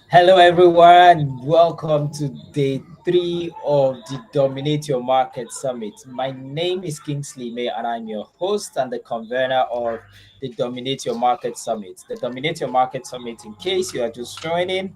Hello, everyone. Welcome to day three of the Dominate Your Market Summit. My name is Kingsley May, and I'm your host and the convener of the Dominate Your Market Summit. The Dominate Your Market Summit, in case you are just joining,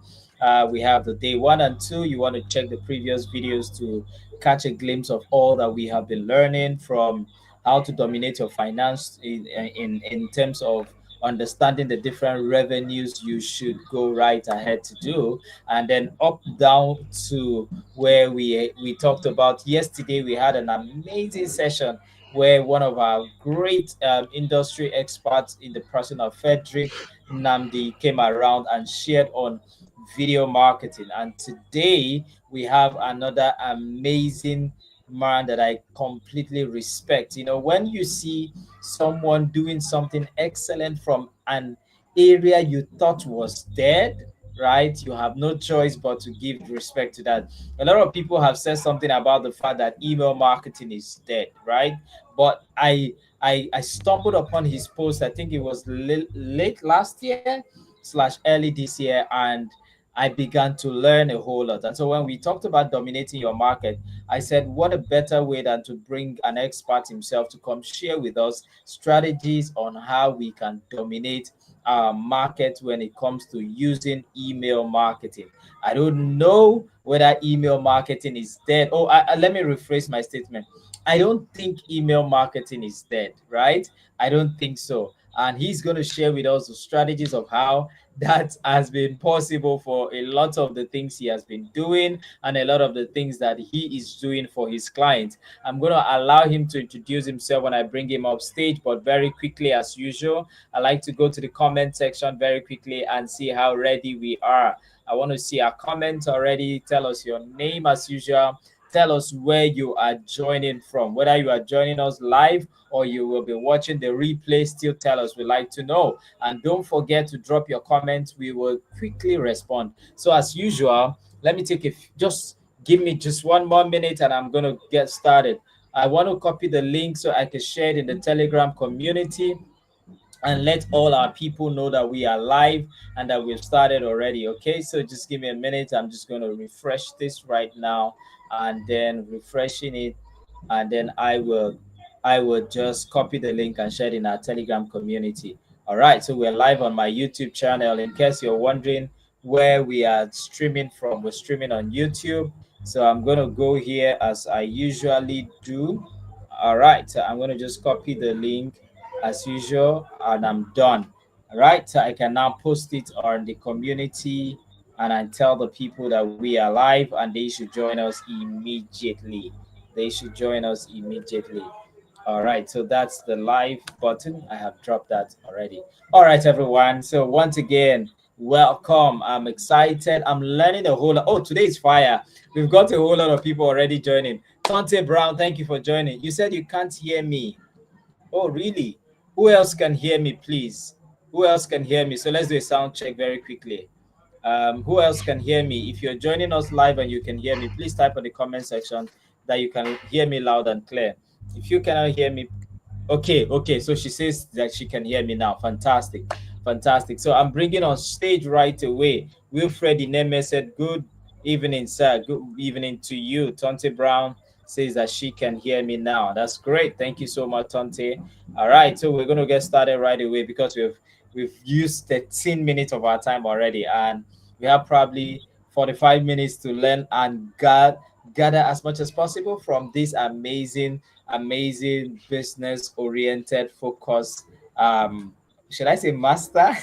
we have the day one and two. You want to check the previous videos to catch a glimpse of all that we have been learning from how to dominate your finance in terms of understanding the different revenues you should go right ahead to do, and then up down to where we talked about yesterday. We had an amazing session where one of our great industry experts in the person of Frederick Namdi came around and shared on video marketing. And today we have another amazing man that I completely respect. When you see someone doing something excellent from an area you thought was dead, right? You have no choice but to give respect to that. A lot of people have said something about the fact that email marketing is dead, right? But I stumbled upon his post. I think it was late last year slash early this year, and I began to learn a whole lot. And so when we talked about dominating your market, I said, what a better way than to bring an expert himself to come share with us strategies on how we can dominate our market when it comes to using email marketing. I don't know whether email marketing is dead. Oh, let me rephrase my statement. I don't think email marketing is dead, right? I don't think so. And he's going to share with us the strategies of how that has been possible for a lot of the things he has been doing and a lot of the things that he is doing for his clients. I'm going to allow him to introduce himself when I bring him up stage, but very quickly, as usual, I like to go to the comment section very quickly and see how ready we are. I want to see our comments already. Tell us your name as usual. Tell us where you are joining from, whether you are joining us live or you will be watching the replay. Still tell us, we like to know. And don't forget to drop your comments. We will quickly respond. So as usual, let me take just give me just one more minute and I'm going to get started. I want to copy the link so I can share it in the Telegram community and let all our people know that we are live and that we've started already. Okay, so just give me a minute. I'm just going to refresh this right now, and then refreshing it, and then I will just copy the link and share it in our Telegram community. All right, so we're live on my YouTube channel. In case you're wondering where we are streaming from, we're streaming on YouTube. So I'm going to go here as I usually do. All right, so I'm going to just copy the link as usual, and I'm done. All right, so I can now post it on the community, and I tell the people that we are live and they should join us immediately. They should join us immediately. All right, so that's the live button. I have dropped that already. All right, everyone. So once again, welcome. I'm excited. I'm learning a whole lot. Oh, today is fire. We've got a whole lot of people already joining. Tonte Brown, thank you for joining. You said you can't hear me. Oh, really? Who else can hear me, please? Who else can hear me? So let's do a sound check very quickly. Who else can hear me? If you're joining us live and you can hear me, please type on the comment section that you can hear me loud and clear. If you cannot hear me, okay. So she says that she can hear me now. Fantastic, fantastic. So I'm bringing on stage right away. Wilfred Ineme said, "Good evening, sir. Good evening to you." Tonte Brown says that she can hear me now. That's great. Thank you so much, Tonte. All right, so we're gonna get started right away because we've used 13 minutes of our time already, and we have probably 45 minutes to learn and gather as much as possible from this amazing business oriented focus. Should I say master?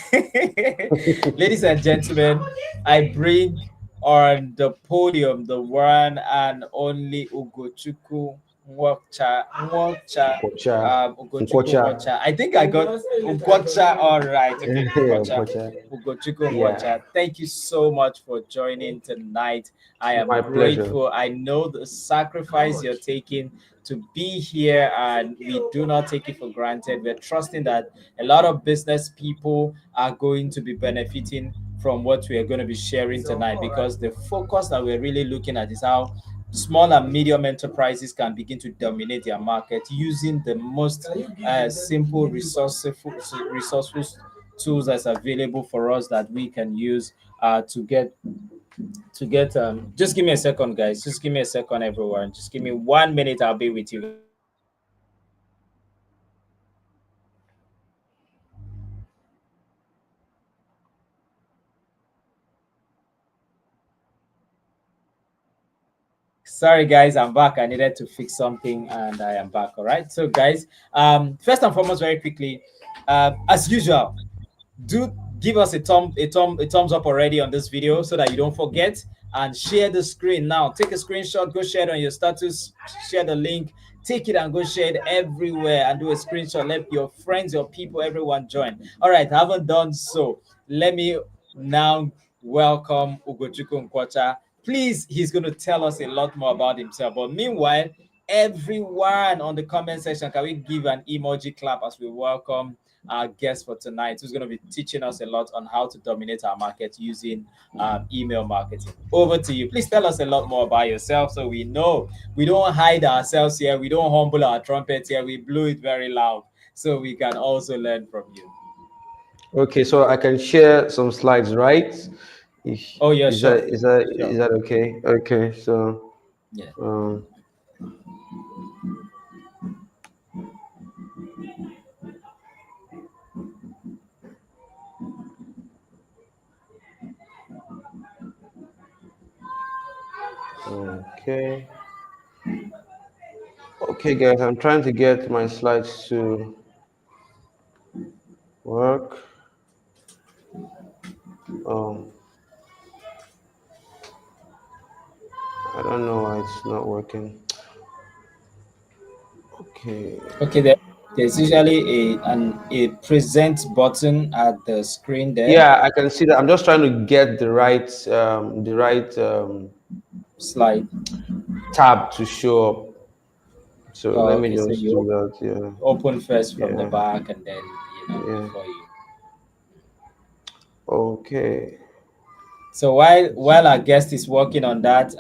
Ladies and gentlemen, I bring on the podium the one and only Ugochukwu Nwocha, Kocha, Ugochukwu Nkocha, Nwocha. I think I got Ukwocha. All right, okay, Ukwocha, Nkocha. Ugochukwu Yeah, Nwocha. Thank you so much for joining tonight. I am my pleasure. grateful. I know the sacrifice you're taking to be here, and we do not take it for granted. We're trusting that a lot of business people are going to be benefiting from what we are going to be sharing tonight, because the focus that we're really looking at is how small and medium enterprises can begin to dominate their market using the most simple, resourceful tools that's available for us that we can use to get just give me a second, guys. Just give me a second, everyone. Just give me 1 minute. I'll be with you guys. Sorry, guys, I'm back. I needed to fix something, and I am back. All right. So, guys, first and foremost, very quickly, as usual, do give us a thumbs up already on this video so that you don't forget, and share the screen now. Take a screenshot, go share it on your status, share the link, take it and go share it everywhere, and do a screenshot. Let your friends, your people, everyone join. All right, I haven't done so. Let me now welcome Ugochukwu Nkwocha. Please, he's going to tell us a lot more about himself. But meanwhile, everyone on the comment section, can we give an emoji clap as we welcome our guest for tonight, who's going to be teaching us a lot on how to dominate our market using email marketing. Over to you. Please tell us a lot more about yourself so we know we don't hide ourselves here. We don't humble our trumpet here. We blew it very loud so we can also learn from you. Okay, so I can share some slides, right? Oh, yeah, is sure. Is that okay? Okay, so yeah. Okay. Okay, guys, I'm trying to get my slides to work. I don't know why it's not working. Okay. Okay, there's usually a present button at the screen there. Yeah, I can see that. I'm just trying to get the right slide tab to show up. So let me okay, so just you do that. Yeah. open first from the back, and then before you. Okay. So while our guest is working on that,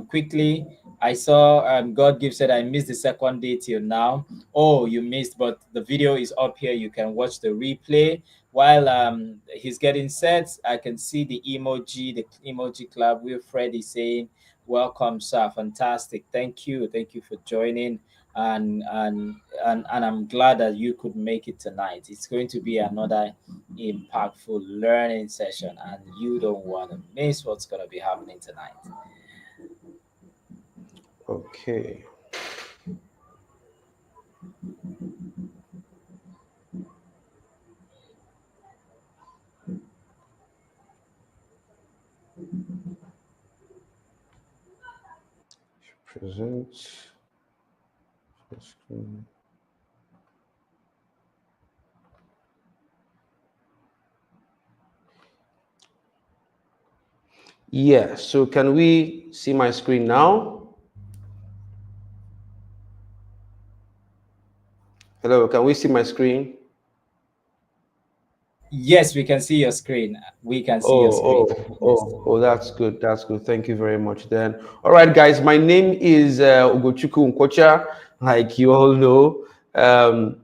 quickly, I saw God Give said I missed the second day till now. Oh, you missed, but the video is up here. You can watch the replay. While he's getting set, I can see the emoji club. Wilfred is saying, "Welcome, sir. Fantastic. Thank you for joining." And I'm glad that you could make it tonight. It's going to be another impactful learning session, and you don't want to miss what's going to be happening tonight. Okay. Present screen. Yeah, so can we see my screen now? Hello, can we see my screen? Yes, we can see your screen. We can see your screen. That's good. That's good. Thank you very much then. All right, guys, my name is Ugochukwu Nkwocha, like you all know. And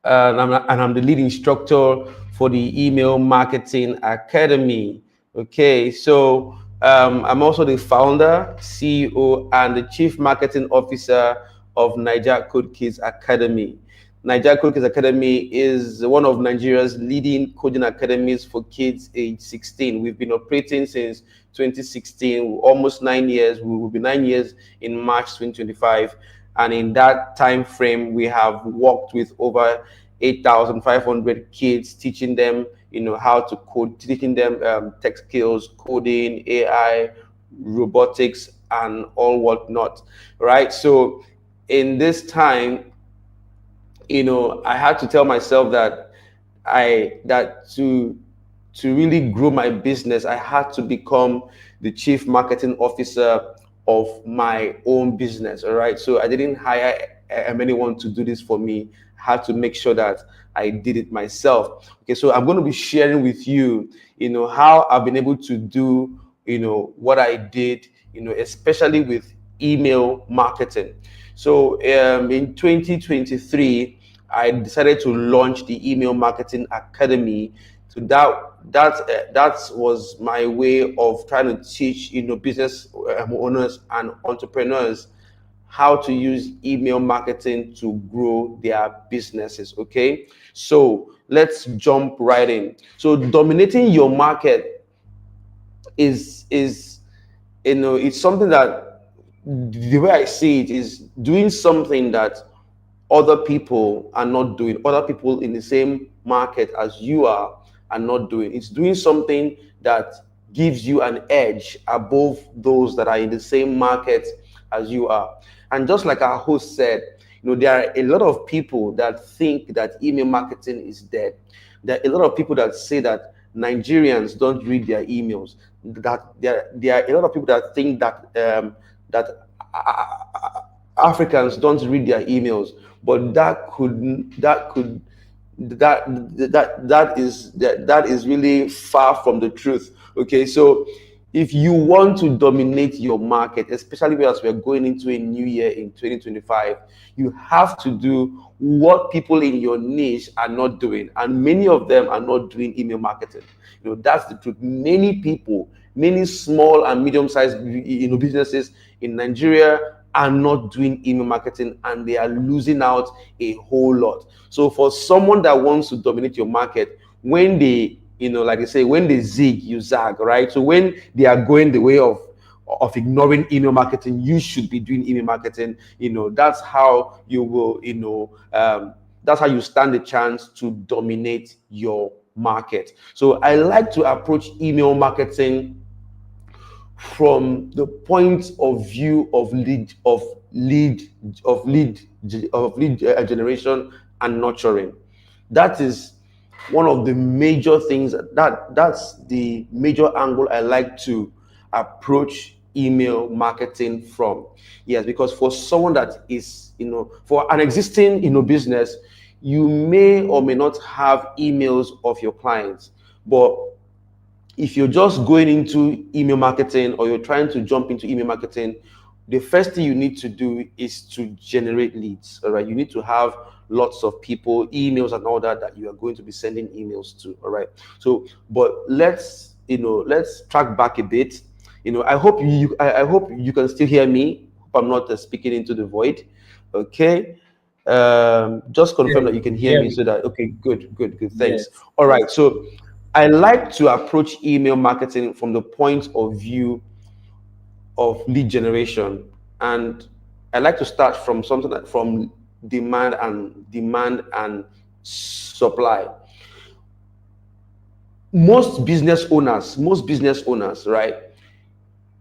I'm the lead instructor for the Email Marketing Academy. Okay, so I'm also the founder, CEO, and the Chief Marketing Officer of Niger Code Kids Academy. Niger Code Kids Academy is one of Nigeria's leading coding academies for kids age 16. We've been operating since 2016, almost 9 years. We will be 9 years in March 2025. And in that time frame, we have worked with over 8,500 kids, teaching them, how to code, teaching them tech skills, coding, AI, robotics, and all whatnot. Right. So in this time, I had to tell myself that to really grow my business, I had to become the chief marketing officer of my own business. All right. So I didn't hire anyone to do this for me. I had to make sure that I did it myself. Okay. So I'm going to be sharing with you, how I've been able to do, what I did, especially with email marketing. So in 2023, I decided to launch the Email Marketing Academy. So that was my way of trying to teach business owners and entrepreneurs how to use email marketing to grow their businesses. Okay, so let's jump right in. So dominating your market is it's something that, the way I see it, is doing something that other people are not doing, other people in the same market as you are not doing. It's doing something that gives you an edge above those that are in the same market as you are. And just like our host said, there are a lot of people that think that email marketing is dead. There are a lot of people that say that Nigerians don't read their emails. That there are a lot of people that think that that Africans don't read their emails, but that is really far from the truth. Okay, so if you want to dominate your market, especially as we're going into a new year in 2025, you have to do what people in your niche are not doing, and many of them are not doing email marketing. That's the truth. Many people, many small and medium-sized businesses in Nigeria are not doing email marketing, and they are losing out a whole lot. So for someone that wants to dominate your market, when they like I say, when they zig, you zag, right? So when they are going the way of ignoring email marketing, you should be doing email marketing. That's how you will, that's how you stand a chance to dominate your market. So I like to approach email marketing from the point of view of lead generation and nurturing. That is one of the major things, that's the major angle I like to approach email marketing from. Yes, because for someone that is, for an existing business, you may or may not have emails of your clients. But if you're just going into email marketing, or you're trying to jump into email marketing, the first thing you need to do is to generate leads. All right, you need to have lots of people, emails and all that you are going to be sending emails to. All right, so but let's track back a bit. I hope you can still hear me. Hope I'm not speaking into the void. Okay, just confirm that you can hear me, so that, okay, good, thanks. Yes. All right, so I like to approach email marketing from the point of view of lead generation, and I like to start from something from demand and supply. Most business owners, right?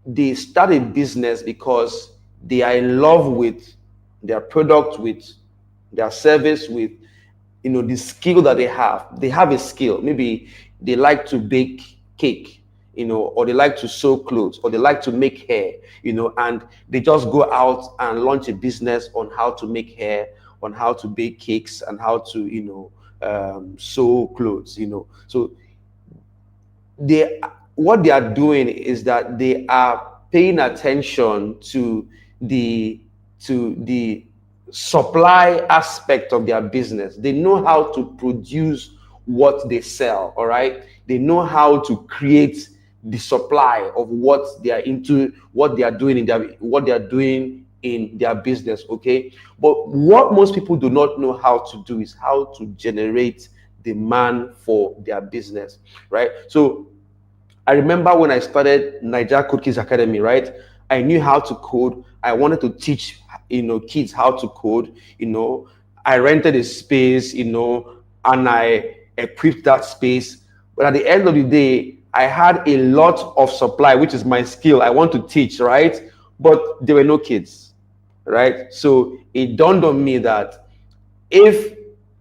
They start a business because they are in love with their product, with their service, with the skill that they have. They have a skill. Maybe they like to bake cake, or they like to sew clothes, or they like to make hair, and they just go out and launch a business on how to make hair, on how to bake cakes, and how to sew clothes. So what they are doing is that they are paying attention to the supply aspect of their business. They know how to produce what they sell. All right, they know how to create the supply of what they are into, what they are doing in their business. Okay, but what most people do not know how to do is how to generate demand for their business, right? So I remember when I started Niger Code Kids Academy, right? I knew how to code. I wanted to teach, kids how to code. I rented a space, and I equipped that space. But at the end of the day, I had a lot of supply, which is my skill. I want to teach, right? But there were no kids, right? So it dawned on me that if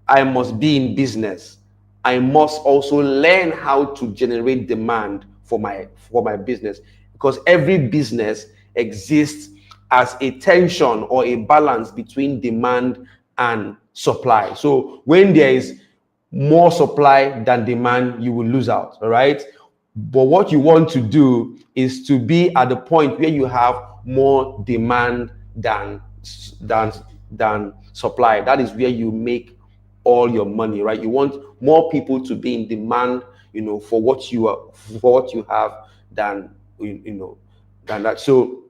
I must be in business, I must also learn how to generate demand for my business, because every business exists as a tension or a balance between demand and supply. So when there is more supply than demand, you will lose out. All right. But what you want to do is to be at the point where you have more demand than supply. That is where you make all your money, right? You want more people to be in demand, for what you have than than that. So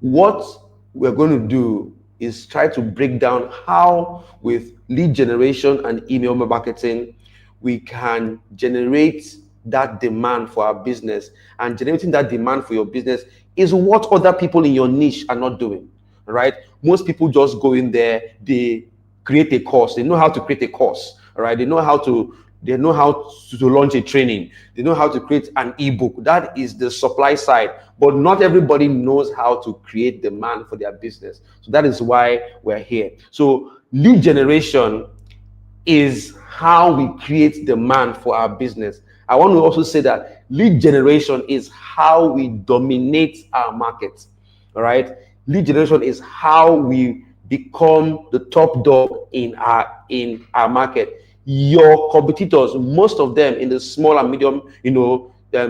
what we're going to do is try to break down how, with lead generation and email marketing, we can generate that demand for our business. And generating that demand for your business is what other people in your niche are not doing, right? Most people just go in there, they create a course, they know how to create a course, right? They know how to launch a training, they know how to create an ebook. That is the supply side, but not everybody knows how to create demand for their business. So that is why we're here. So lead generation is how we create demand for our business. I want to also say that lead generation is how we dominate our market. All right. Lead generation is how we become the top dog in our market. Your competitors, most of them in the small and medium,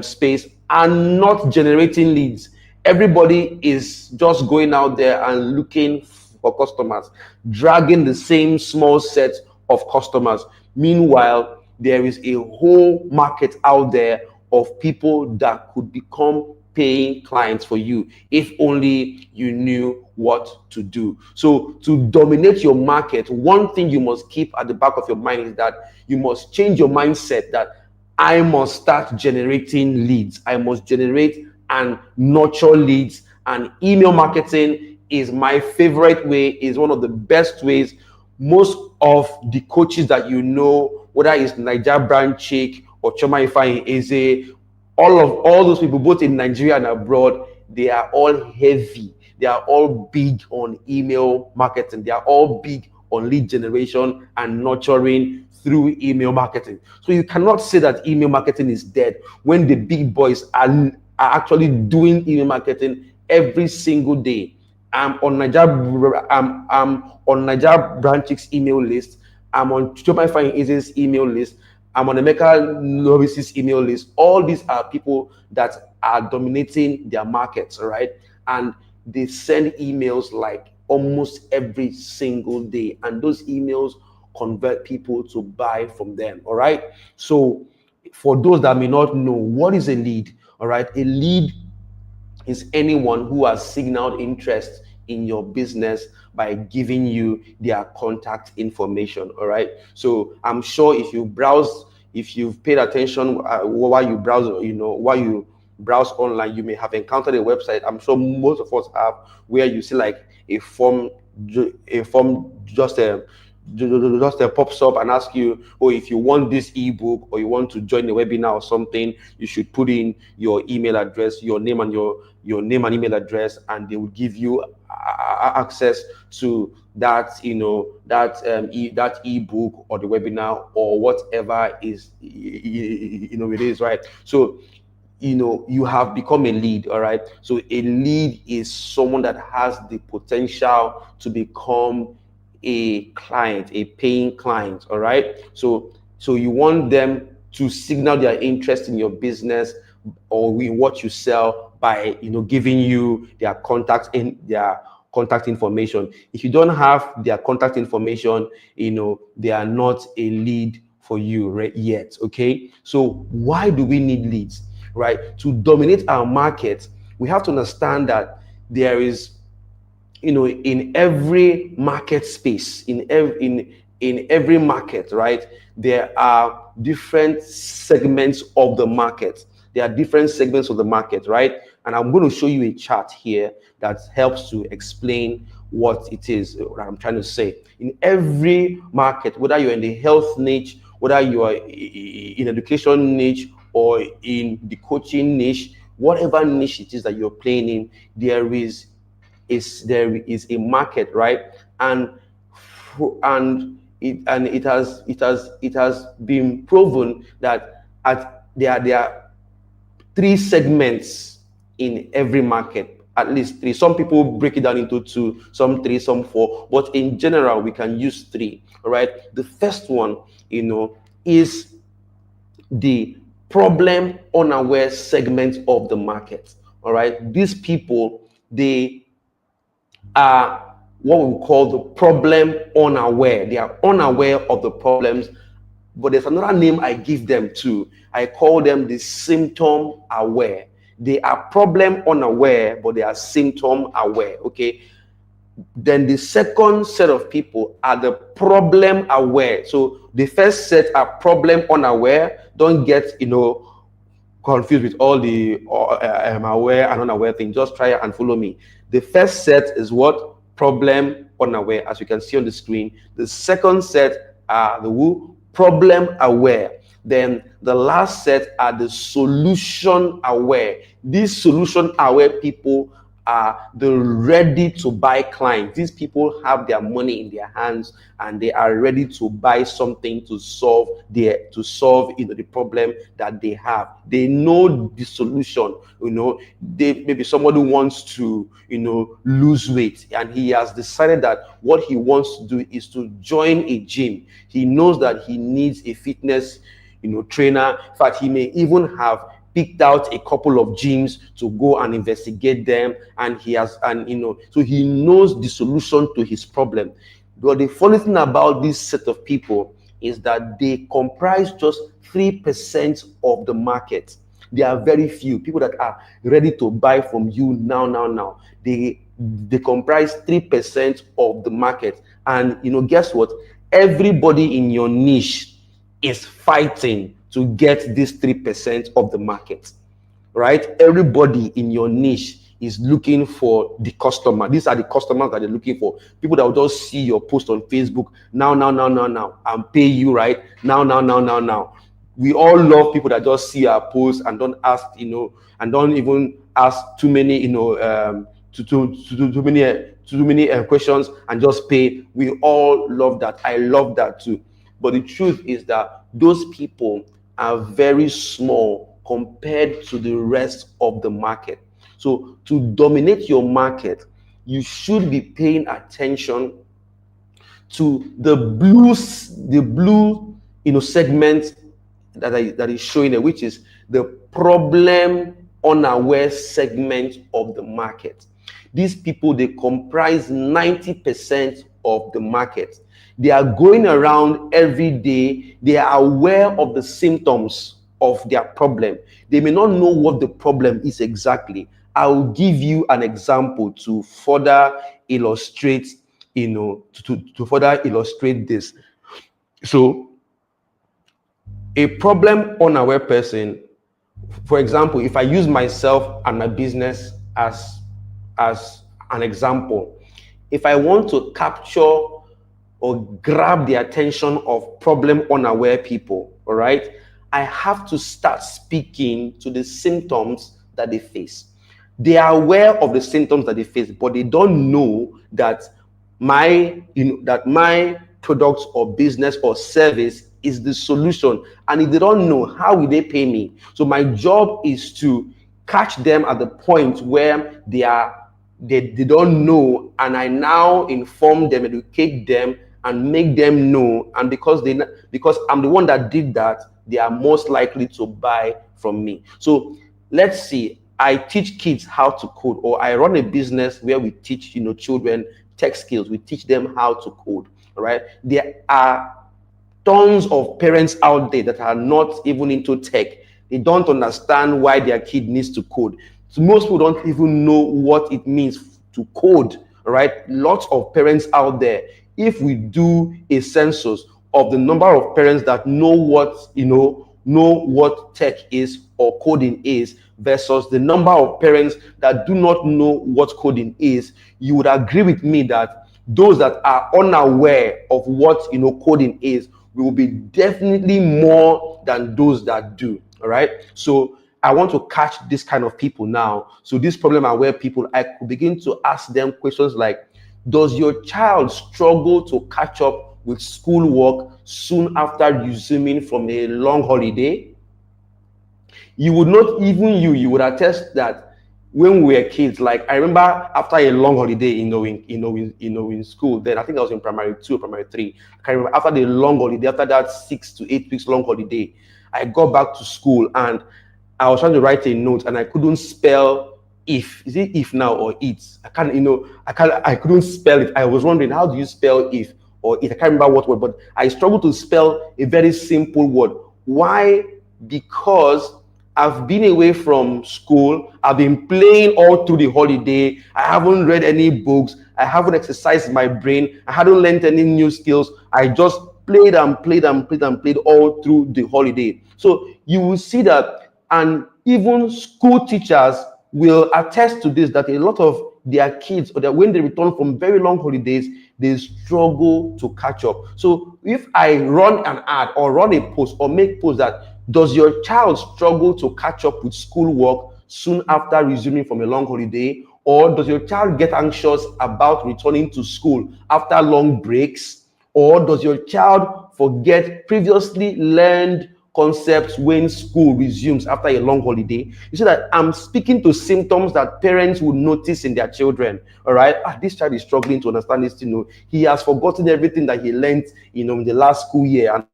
space, are not generating leads. Everybody is just going out there and looking for customers, dragging the same small set of customers. Meanwhile, there is a whole market out there of people that could become paying clients for you if only you knew what to do. So to dominate your market, one thing you must keep at the back of your mind is that you must change your mindset that I must start generating leads. I must generate and nurture leads. And email marketing is my favorite way, is one of the best ways. Most of the coaches that whether it's Niger Brand Chick or Choma Ifeanyi Eze, all those people, both in Nigeria and abroad, they are all heavy. They are all big on email marketing. They are all big on lead generation and nurturing through email marketing. So you cannot say that email marketing is dead when the big boys are actually doing email marketing every single day. I'm on Niger Brand Chick's email list. I'm on Choma Ifeanyi Eze's email list. I'm on Emeka Novice's email list. All these are people that are dominating their markets, right? And they send emails like almost every single day. And those emails convert people to buy from them, all right? So for those that may not know, what is a lead, all right? A lead is anyone who has signaled interest in your business by giving you their contact information. All right. So I'm sure if you've paid attention while you browse online, you may have encountered a website. I'm sure most of us have, where you see like a form just pops up and asks you, oh, if you want this ebook or you want to join the webinar or something, you should put in your email address, your name and email address, and they will give you access to that that ebook or the webinar or whatever is it is, right? So you have become a lead. All right. So a lead is someone that has the potential to become a client, a paying client. All right. So you want them to signal their interest in your business or in what you sell by giving you their contact information. If you don't have their contact information, they are not a lead for you right yet. Okay. So why do we need leads? Right? To dominate our market, we have to understand that there is, in every market space, in every market, right, there are different segments of the market. There are different segments of the market, right? And I'm going to show you a chart here that helps to explain what it is that I'm trying to say. In every market, whether you're in the health niche, whether you are in education niche or in the coaching niche, whatever niche it is that you're playing in, there is a market, right? And it has been proven that there are three segments in every market, at least three. Some people break it down into two, some three, some four, but in general we can use three. All right. The first one, is the problem unaware segment of the market. All right. These people, they are what we call the problem unaware. They are unaware of the problems, but there's another name I give them too. I call them the symptom aware. They are problem unaware, but they are symptom aware. Okay. Then the second set of people are the problem aware. So the first set are problem unaware. Don't get confused with all the aware and unaware thing. Just try and follow me. The first set is what? Problem unaware, as you can see on the screen. The second set are the who? Problem aware. Then the last set are the solution aware. These solution aware people are the ready to buy clients. These people have their money in their hands and they are ready to buy something to solve the problem that they have. They know the solution. Maybe somebody wants to lose weight, and he has decided that what he wants to do is to join a gym. He knows that he needs a fitness trainer. In fact, he may even have picked out a couple of gyms to go and investigate them, and so he knows the solution to his problem. But the funny thing about this set of people is that they comprise just 3% of the market. There are very few people that are ready to buy from you now. They comprise 3% of the market. And guess what? Everybody in your niche is fighting to get this 3% of the market, right? Everybody in your niche is looking for the customer. These are the customers that they're looking for. People that will just see your post on Facebook now, and pay you, right? Now. We all love people that just see our posts and don't ask, and don't even ask too many, too many questions, and just pay. We all love that. I love that too. But the truth is that those people are very small compared to the rest of the market. So to dominate your market, you should be paying attention to the blue segment that is showing there, which is the problem unaware segment of the market. These people, they comprise 90% of the market. They are going around every day. They are aware of the symptoms of their problem. They may not know what the problem is exactly. I will give you an example to further illustrate, to further illustrate this. So, a problem unaware person, for example, if I use myself and my business as an example, if I want to capture or grab the attention of problem unaware people, all right, I have to start speaking to the symptoms that they face. They are aware of the symptoms that they face, but they don't know that my product or business or service is the solution. And if they don't know, how will they pay me? So my job is to catch them at the point where they don't know, and I now inform them, educate them, and make them know. And because I'm the one that did that, they are most likely to buy from me. So let's see, I teach kids how to code, or I run a business where we teach children tech skills. We teach them how to code. All right. There are tons of parents out there that are not even into tech. They don't understand why their kid needs to code. So most people don't even know what it means to code. All right. Lots of parents out there. If we do a census of the number of parents that know what tech is or coding is versus the number of parents that do not know what coding is, you would agree with me that those that are unaware of what coding is will be definitely more than those that do. All right. So I want to catch this kind of people now. So this problem aware people, I could begin to ask them questions like, does your child struggle to catch up with schoolwork soon after resuming from a long holiday? You would not, even you would attest that when we were kids, like I remember after a long holiday, in school, then I think I was in primary 2 or primary 3. I can remember after the long holiday, after that 6 to 8 weeks long holiday, I got back to school and I was trying to write a note and I couldn't spell if. Is it if now or it? I couldn't spell it. I was wondering, how do you spell if or it? I can't remember what word, but I struggle to spell a very simple word. Why? Because I've been away from school. I've been playing all through the holiday. I haven't read any books. I haven't exercised my brain. I hadn't learned any new skills. I just played and played and played and played all through the holiday. So you will see that, and even school teachers will attest to this, that a lot of their kids, or that when they return from very long holidays, they struggle to catch up. So if I run an ad or run a post or make posts that, does your child struggle to catch up with schoolwork soon after resuming from a long holiday? Or does your child get anxious about returning to school after long breaks? Or does your child forget previously learned concepts when school resumes after a long holiday? You see that I'm speaking to symptoms that parents would notice in their children. All right, this child is struggling to understand this. He has forgotten everything that he learned, in the last school year. And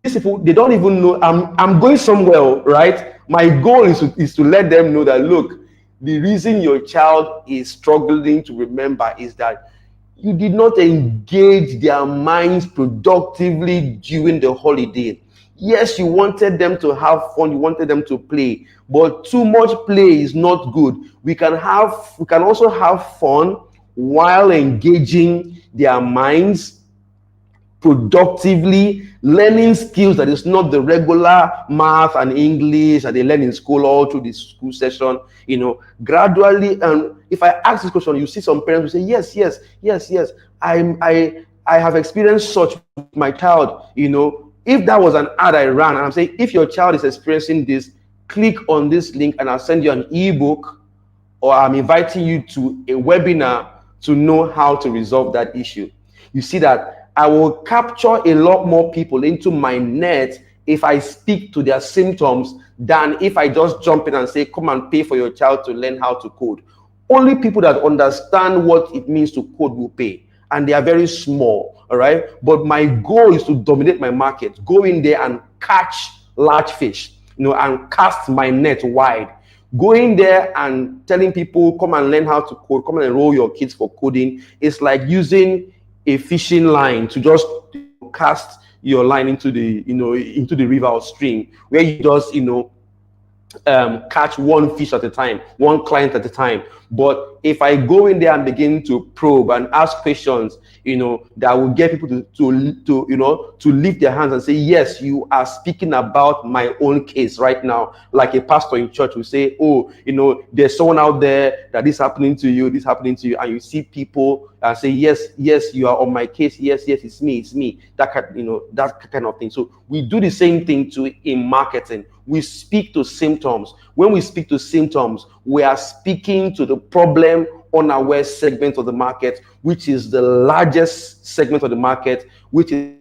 these people, they don't even know I'm going somewhere, right? My goal is to let them know that, look, the reason your child is struggling to remember is that you did not engage their minds productively during the holiday. Yes, you wanted them to have fun, you wanted them to play, but too much play is not good. We can also have fun while engaging their minds productively, learning skills that is not the regular math and English that they learn in school all through the school session, gradually. And if I ask this question, you see some parents will say, yes, I have experienced such with my child. If that was an ad I ran, and I'm saying, if your child is experiencing this, click on this link and I'll send you an ebook, or I'm inviting you to a webinar to know how to resolve that issue. You see that I will capture a lot more people into my net if I speak to their symptoms than if I just jump in and say, come and pay for your child to learn how to code. Only people that understand what it means to code will pay, and they are very small, all right? But my goal is to dominate my market, go in there and catch large fish, and cast my net wide. Going there and telling people, come and learn how to code, come and enroll your kids for coding, is like using a fishing line to just cast your line into the river or stream, where you just catch one fish at a time, one client at a time. But if I go in there and begin to probe and ask questions, that will get people to lift their hands and say, yes, you are speaking about my own case right now. Like a pastor in church will say, oh, there's someone out there that this happening to you, and you see people say, yes, you are on my case. Yes, it's me. That kind of thing. So we do the same thing too in marketing. We speak to symptoms. When we speak to symptoms, we are speaking to the problem unaware segment of the market, which is the largest segment of the market, which is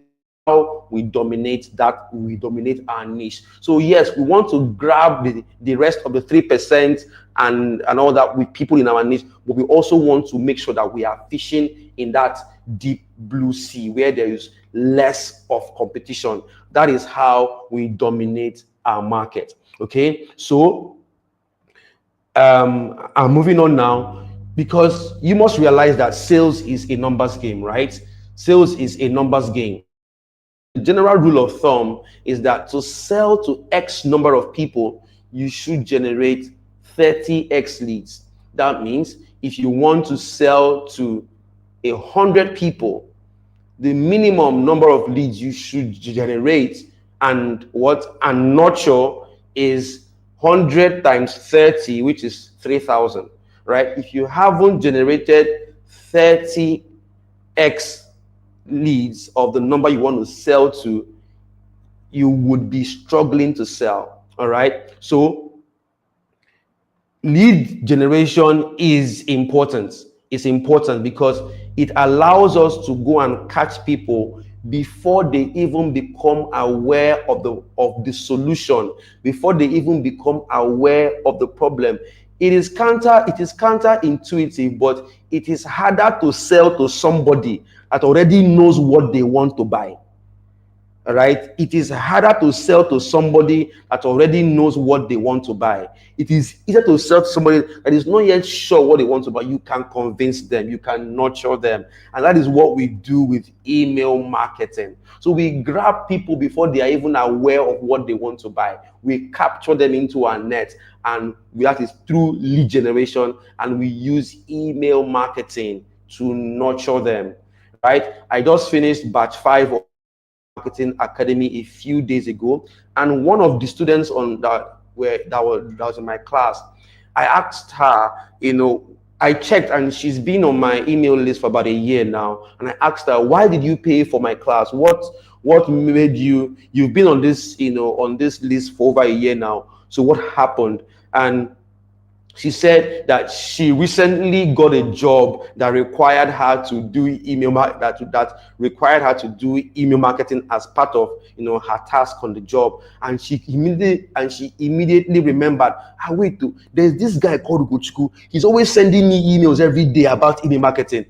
how we dominate our niche. So yes, we want to grab the rest of the 3% and all that with people in our niche, but we also want to make sure that we are fishing in that deep blue sea where there is less of competition. That is how we dominate our market. Okay, so I'm moving on now, because you must realize that sales is a numbers game, right? Sales is a numbers game. The general rule of thumb is that to sell to X number of people, you should generate 30X leads. That means if you want to sell to 100 people, the minimum number of leads you should generate and nurture is 100 times 30, which is 3,000, right? If you haven't generated 30X leads of the number you want to sell to, you would be struggling to sell. All right, so lead generation is important. It's important because it allows us to go and catch people before they even become aware of the solution, before they even become aware of the problem. It is counterintuitive, but it is harder to sell to somebody that already knows what they want to buy. right? It is harder to sell to somebody that already knows what they want to buy. It is easier to sell to somebody that is not yet sure what they want to buy. You can convince them, you can nurture them. And that is what we do with email marketing. So we grab people before they are even aware of what they want to buy. We capture them into our net, and that is through lead generation, and we use email marketing to nurture them, right? I just finished batch 5 of Marketing Academy a few days ago, and one of the students on that was in my class, I asked her, I checked and she's been on my email list for about a year now, and I asked her, why did you pay for my class? What made you've been on this, on this list for over a year now, so what happened? And she said that she recently got a job that required her to do that required her to do email marketing as part of her task on the job, and she immediately remembered, wait, there's this guy called Ugochukwu. He's always sending me emails every day about email marketing.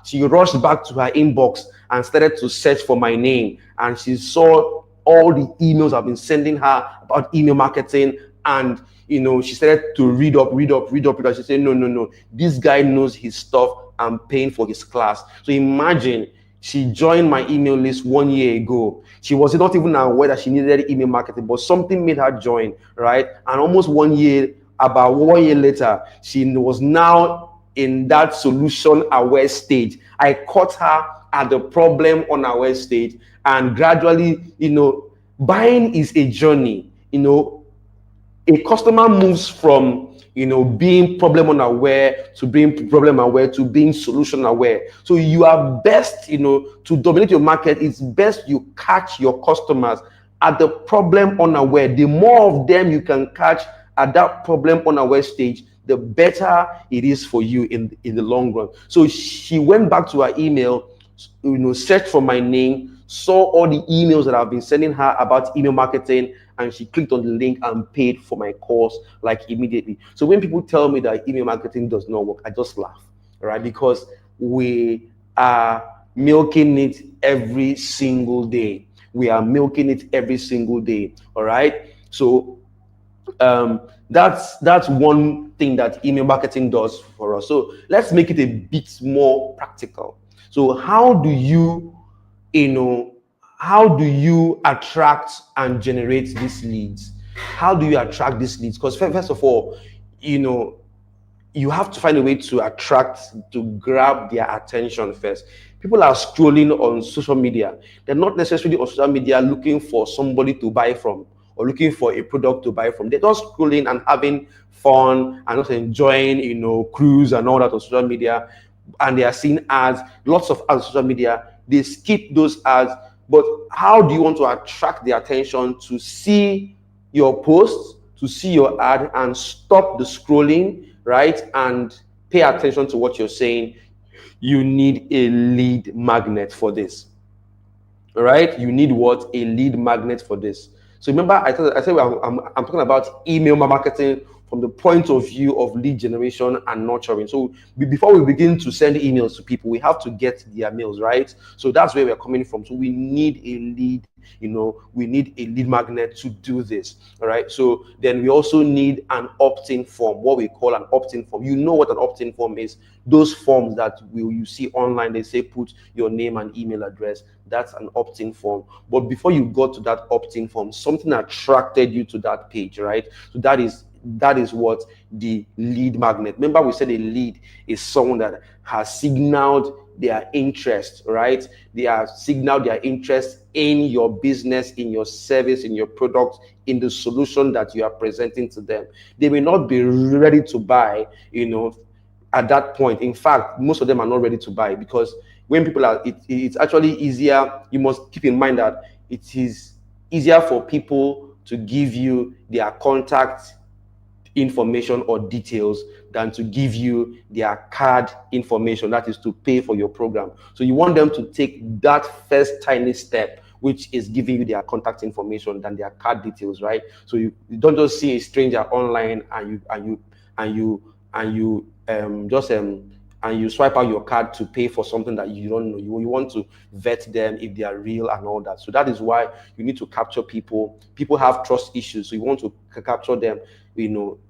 She rushed back to her inbox and started to search for my name, and she saw all the emails I've been sending her about email marketing. And she started to read up. She said, no, this guy knows his stuff. I'm paying for his class. So imagine, she joined my email list 1 year ago. She was not even aware that she needed email marketing, but something made her join, right? And about 1 year later, she was now in that solution aware stage. I caught her at the problem on aware stage, and gradually, buying is a journey. A customer moves from being problem unaware to being problem aware to being solution aware. So you are best, to dominate your market, it's best you catch your customers at the problem unaware. The more of them you can catch at that problem unaware stage, the better it is for you in the long run. So she went back to her email, searched for my name, saw all the emails that I've been sending her about email marketing, and she clicked on the link and paid for my course immediately. So when people tell me that email marketing does not work, I just laugh, right? Because we are milking it every single day. We are milking it every single day. All right. So that's one thing that email marketing does for us. So let's make it a bit more practical. So how do you attract and generate these leads? How do you attract these leads? Because first of all, you have to find a way to grab their attention first. People are scrolling on social media. They're not necessarily on social media looking for somebody to buy from or looking for a product to buy from. They're just scrolling and having fun and just enjoying, cruise and all that on social media. And they are seeing ads, lots of ads on social media. They skip those ads. But how do you want to attract their attention to see your post, to see your ad, and stop the scrolling, right? And pay attention to what you're saying? You need a lead magnet for this. All right? You need what? A lead magnet for this. So remember, I said I'm talking about email marketing from the point of view of lead generation and nurturing. So before we begin to send emails to people, we have to get their mails, right? So that's where we're coming from. So we need a lead, we need a lead magnet to do this. All right. So then we also need an opt-in form, what we call an opt-in form. You know what an opt-in form is? Those forms that you see online, they say put your name and email address. That's an opt-in form. But before you got to that opt-in form, something attracted you to that page, right? So that is what the lead magnet. Remember, we said a lead is someone that has signaled their interest, right? They have signaled their interest in your business, in your service, in your product, in the solution that you are presenting to them. They may not be ready to buy, at that point. In fact, most of them are not ready to buy, because when people are, it's actually easier. You must keep in mind that it is easier for people to give you their contact information or details than to give you their card information, that is to pay for your program. So you want them to take that first tiny step, which is giving you their contact information, than their card details, right? So you don't just see a stranger online and you just and you swipe out your card to pay for something that you don't know. You want to vet them if they are real and all that. So that is why you need to capture people. People have trust issues, so you want to capture them,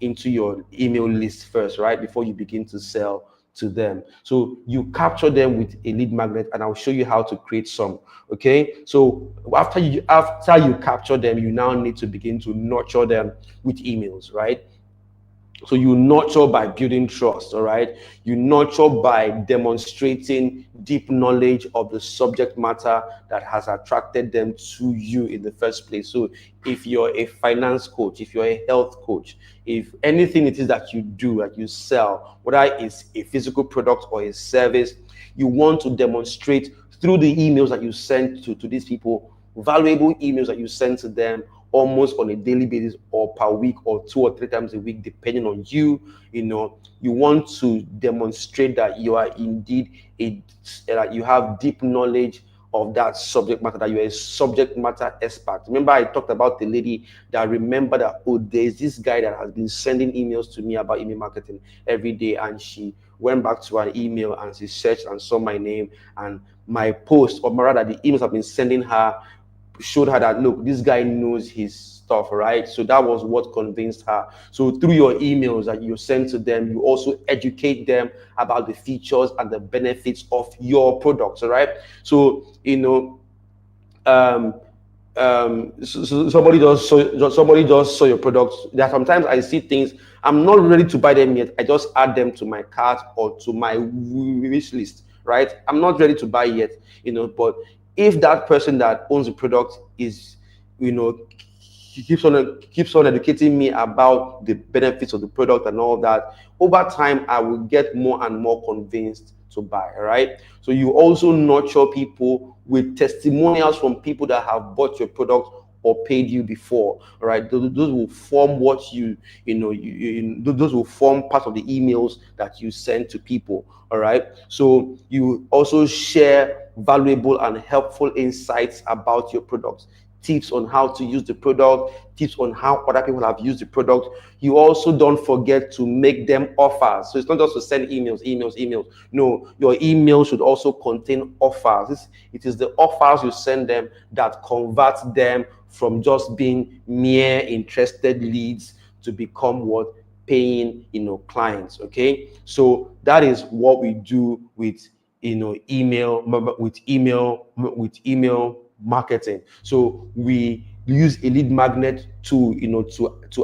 into your email list first, right, before you begin to sell to them. So you capture them with a lead magnet, and I'll show you how to create some. Okay, so after you capture them, you now need to begin to nurture them with emails, right? So you nurture by building trust, all right? You nurture by demonstrating deep knowledge of the subject matter that has attracted them to you in the first place. So if you're a finance coach, if you're a health coach, if anything it is that you do, that you sell, whether it's a physical product or a service, you want to demonstrate through the emails that you send to these people, valuable emails that you send to them, almost on a daily basis or per week or 2 or 3 times a week, depending on you. You want to demonstrate that you are indeed that you have deep knowledge of that subject matter, that you're a subject matter expert. Remember, I talked about the lady that remembered that, oh, there's this guy that has been sending emails to me about email marketing every day, and she went back to her email and she searched and saw my name and my post, or rather the emails I've been sending her showed her that, look, this guy knows his stuff, right? So that was what convinced her. So through your emails that you send to them, you also educate them about the features and the benefits of your products, all right? So somebody just saw your products. There are sometimes I see things, I'm not ready to buy them yet, I just add them to my cart or to my wish list, right? I'm not ready to buy yet, but if that person that owns the product is, keeps on educating me about the benefits of the product and all that, over time I will get more and more convinced to buy, right? So you also nurture people with testimonials from people that have bought your product or paid you before, right? Those will form those will form part of the emails that you send to people, all right? So you also share valuable and helpful insights about your products, tips on how to use the product, tips on how other people have used the product. You also don't forget to make them offers. So it's not just to send emails. No, your email should also contain offers. It is the offers you send them that convert them from just being mere interested leads to become what? Paying, clients. Okay, so that is what we do with email marketing. So we use a lead magnet to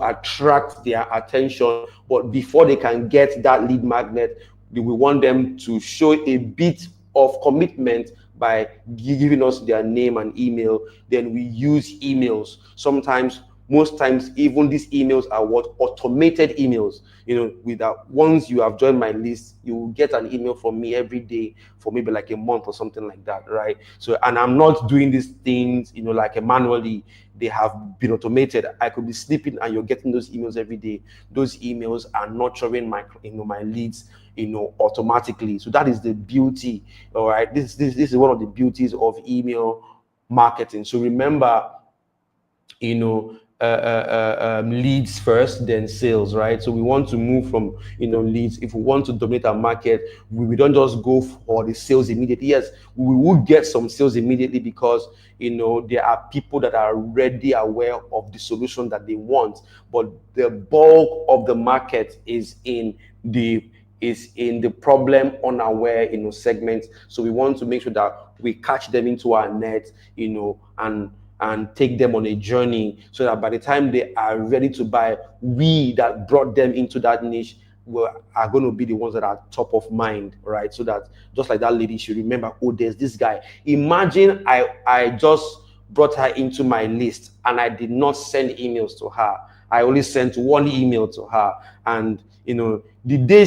attract their attention, but before they can get that lead magnet, we want them to show a bit of commitment by giving us their name and email. Then we use emails. Most times, even these emails are what? Automated emails. Without, once you have joined my list, you will get an email from me every day for maybe like a month or something like that, right? So, and I'm not doing these things, like manually. They have been automated. I could be sleeping and you're getting those emails every day. Those emails are nurturing my leads, automatically. So that is the beauty. All right. This is one of the beauties of email marketing. So remember, leads first, then sales, right? So we want to move from leads. If we want to dominate our market, we don't just go for the sales immediately. Yes, we will get some sales immediately because there are people that are already aware of the solution that they want, but the bulk of the market is in the problem unaware segment. So we want to make sure that we catch them into our net, and take them on a journey so that by the time they are ready to buy, we that brought them into that niche are going to be the ones that are top of mind, right? So that just like that lady, she remember, oh, there's this guy. Imagine I just brought her into my list and I did not send emails to her. I only sent one email to her, and the day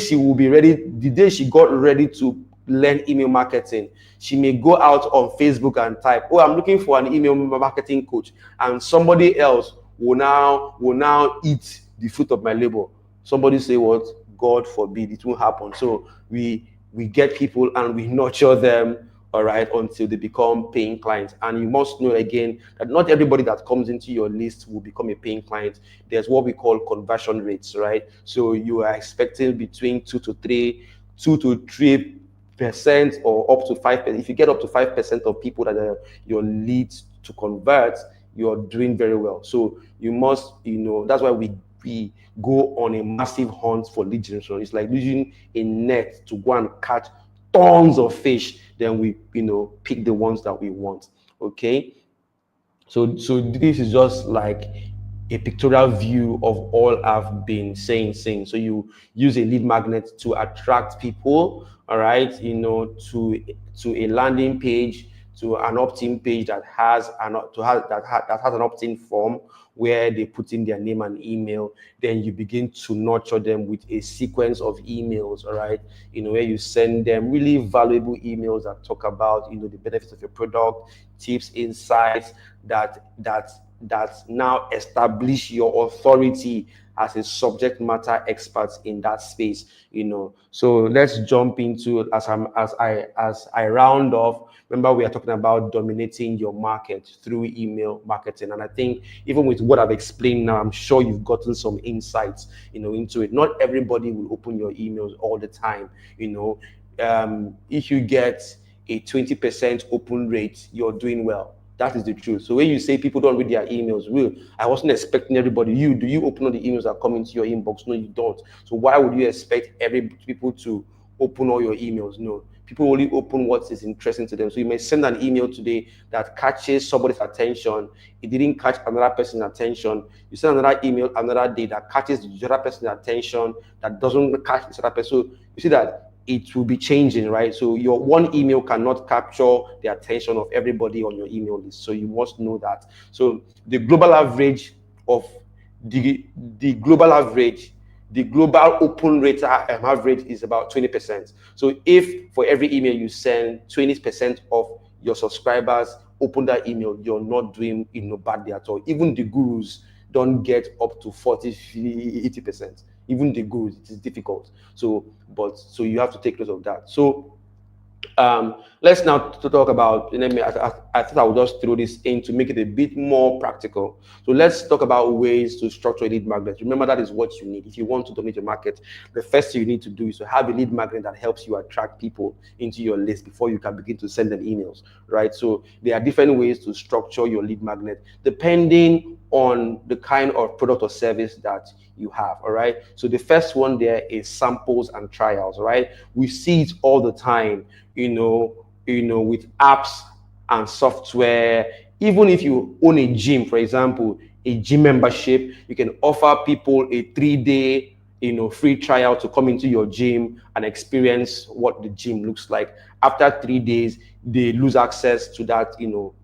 she got ready to learn email marketing, she may go out on Facebook and type, oh, I'm looking for an email marketing coach, and somebody else will now eat the fruit of my labor. Somebody say what? God forbid, it won't happen. So we get people and we nurture them, all right, until they become paying clients. And you must know again that not everybody that comes into your list will become a paying client. There's what we call conversion rates, right? So you are expecting between 2 to 3 2 to 3% or up to 5%. If you get up to 5% of people that are your leads to convert, you're doing very well. So you must, that's why we go on a massive hunt for lead generation. It's like using a net to go and catch tons of fish. Then we, pick the ones that we want. Okay. So this is just like a pictorial view of all I've been saying. So you use a lead magnet to attract people, all right, to a landing page, to an opt-in page that has an opt-in form where they put in their name and email. Then you begin to nurture them with a sequence of emails, all right, where you send them really valuable emails that talk about, the benefits of your product, tips, insights that now establish your authority as a subject matter expert in that space. So let's jump into, as I round off. Remember, we are talking about dominating your market through email marketing, and I think even with what I've explained now, I'm sure you've gotten some insights into it. Not everybody will open your emails all the time. If you get a 20% open rate, you're doing well. That is the truth. So when you say people don't read their emails, I wasn't expecting everybody. Do you open all the emails that come into your inbox? No, you don't. So why would you expect people to open all your emails? No. People only open what is interesting to them. So you may send an email today that catches somebody's attention. It didn't catch another person's attention. You send another email another day that catches the other person's attention, that doesn't catch this other person. So you see that it will be changing, right? So your one email cannot capture the attention of everybody on your email list. So you must know that. So the global average of the global open rate average is about 20%. So if for every email you send, 20% of your subscribers open that email, you're not doing badly at all. Even the gurus don't get up to 40, 80%. Even the gurus, it is difficult. So you have to take note of that. So let's now talk about, I thought I would just throw this in to make it a bit more practical. So let's talk about ways to structure a lead magnet. Remember, that is what you need. If you want to dominate your market, the first thing you need to do is to have a lead magnet that helps you attract people into your list before you can begin to send them emails, right? So there are different ways to structure your lead magnet depending on the kind of product or service that you have. All right. So the first one there is samples and trials. Right. We see it all the time, with apps and software. Even if you own a gym, for example, a gym membership, you can offer people a 3-day free trial to come into your gym and experience what the gym looks like. After 3 days, they lose access to that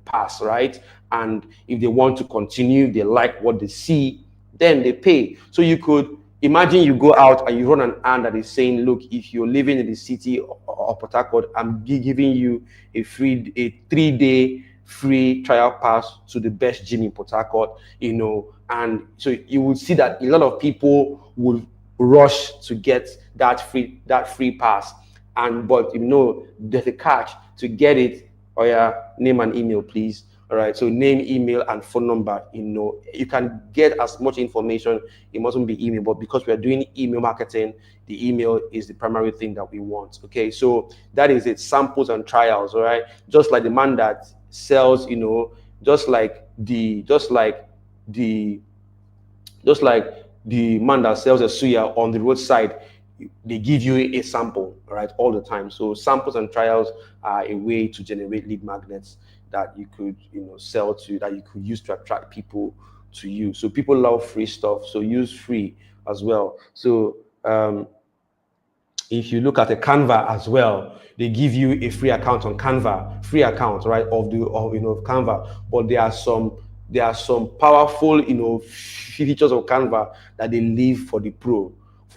pass, right? And if they want to continue, they like what they see, then they pay. So you could imagine you go out and you run an ad that is saying, look, if you're living in the city of Port Harcourt, I'm giving you a 3-day free trial pass to the best gym in Port Harcourt, and so you will see that a lot of people will rush to get that free pass. But there's a catch to get it. Oh yeah, name and email, please. All right, so name, email, and phone number. You can get as much information. It mustn't be email, but because we are doing email marketing, the email is the primary thing that we want. Okay, so that is it. Samples and trials. All right, just like the man that sells, just like the man that sells a suya on the roadside. They give you a sample, right, all the time. So samples and trials are a way to generate lead magnets that you could sell to, that you could use to attract people to you. So people love free stuff, so use free as well. So if you look at a Canva as well, they give you a free account on Canva, free account, right, of Canva. But there are some powerful features of Canva that they leave for the pro.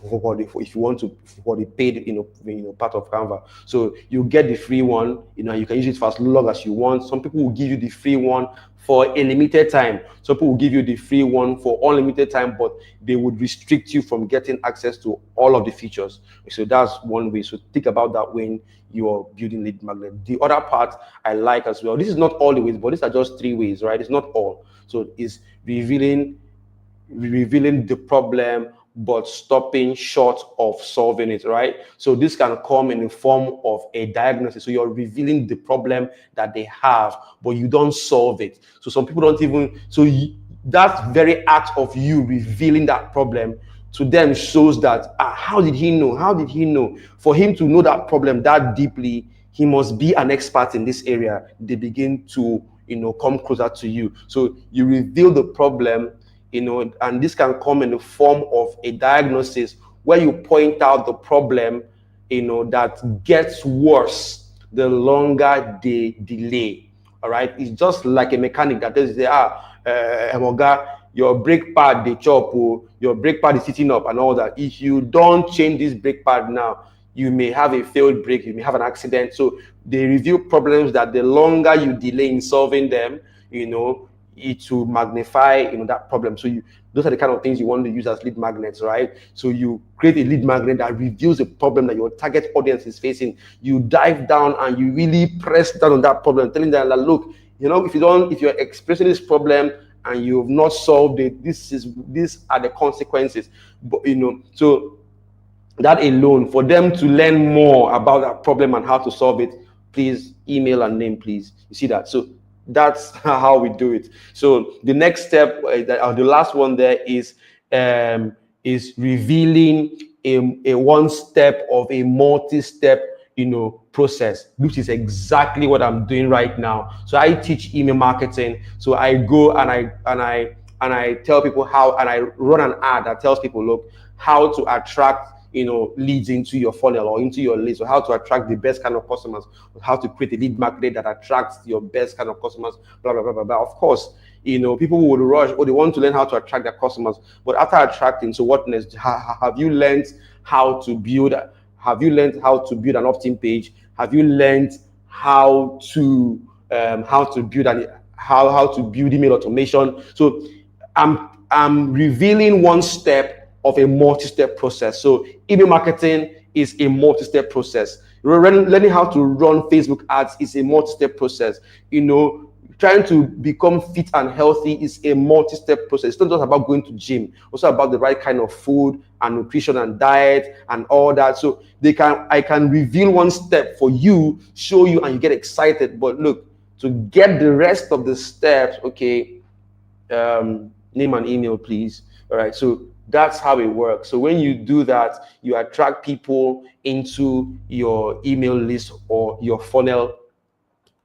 If you want to, for the paid part of Canva. So you get the free one, you can use it for as long as you want. Some people will give you the free one for a limited time. Some people will give you the free one for unlimited time, but they would restrict you from getting access to all of the features. So that's one way. So think about that when you're building lead magnet. The other part I like as well, this is not all the ways, but these are just 3 ways, right? It's not all. So it's revealing the problem but stopping short of solving it, right? So this can come in the form of a diagnosis. So you're revealing the problem that they have, but you don't solve it. So some people don't even, that very act of you revealing that problem to them shows that, how did he know? How did he know? For him to know that problem that deeply, he must be an expert in this area. They begin to, come closer to you. So you reveal the problem, and this can come in the form of a diagnosis where you point out the problem, that gets worse the longer they delay. All right, it's just like a mechanic that tells you, Emoga, your brake pad they chop, your brake pad is sitting up and all that. If you don't change this brake pad now, you may have a failed brake, you may have an accident. So they review problems that the longer you delay in solving them, it will magnify that problem. So those are the kind of things you want to use as lead magnets, right? So you create a lead magnet that reveals a problem that your target audience is facing. You dive down and you really press down on that problem, telling them that, look, if you're experiencing this problem and you've not solved it, these are the consequences. But so that alone, for them to learn more about that problem and how to solve it, please email and name, please. You see that? So that's how we do it. So the next step, the last one there is revealing a one step of a multi-step process, which is exactly what I'm doing right now. So I teach email marketing. So I go and I tell people how, and I run an ad that tells people, look, how to attract leads into your funnel or into your list, or how to attract the best kind of customers, or how to create a lead magnet that attracts your best kind of customers, blah, blah, blah, blah, blah. Of course, people would rush, or they want to learn how to attract their customers. But after attracting, so what next? Have you learned how to build? Have you learned how to build an opt-in page? Have you learned how to build email automation? So I'm revealing one step of a multi-step process. So email marketing is a multi-step process. Learning how to run Facebook ads is a multi-step process. Trying to become fit and healthy is a multi-step process. It's not just about going to gym, also about the right kind of food and nutrition and diet and all that. So I can reveal one step for you, show you, and you get excited. But look, to get the rest of the steps, okay, name and email, please. All right. So that's how it works. So when you do that, you attract people into your email list or your funnel,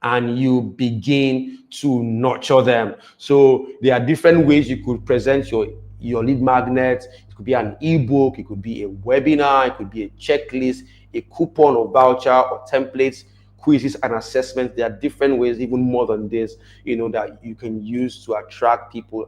and you begin to nurture them. So there are different ways you could present your lead magnet. It could be an ebook, it could be a webinar, it could be a checklist, a coupon or voucher or templates, quizzes and assessments. There are different ways, even more than this, that you can use to attract people.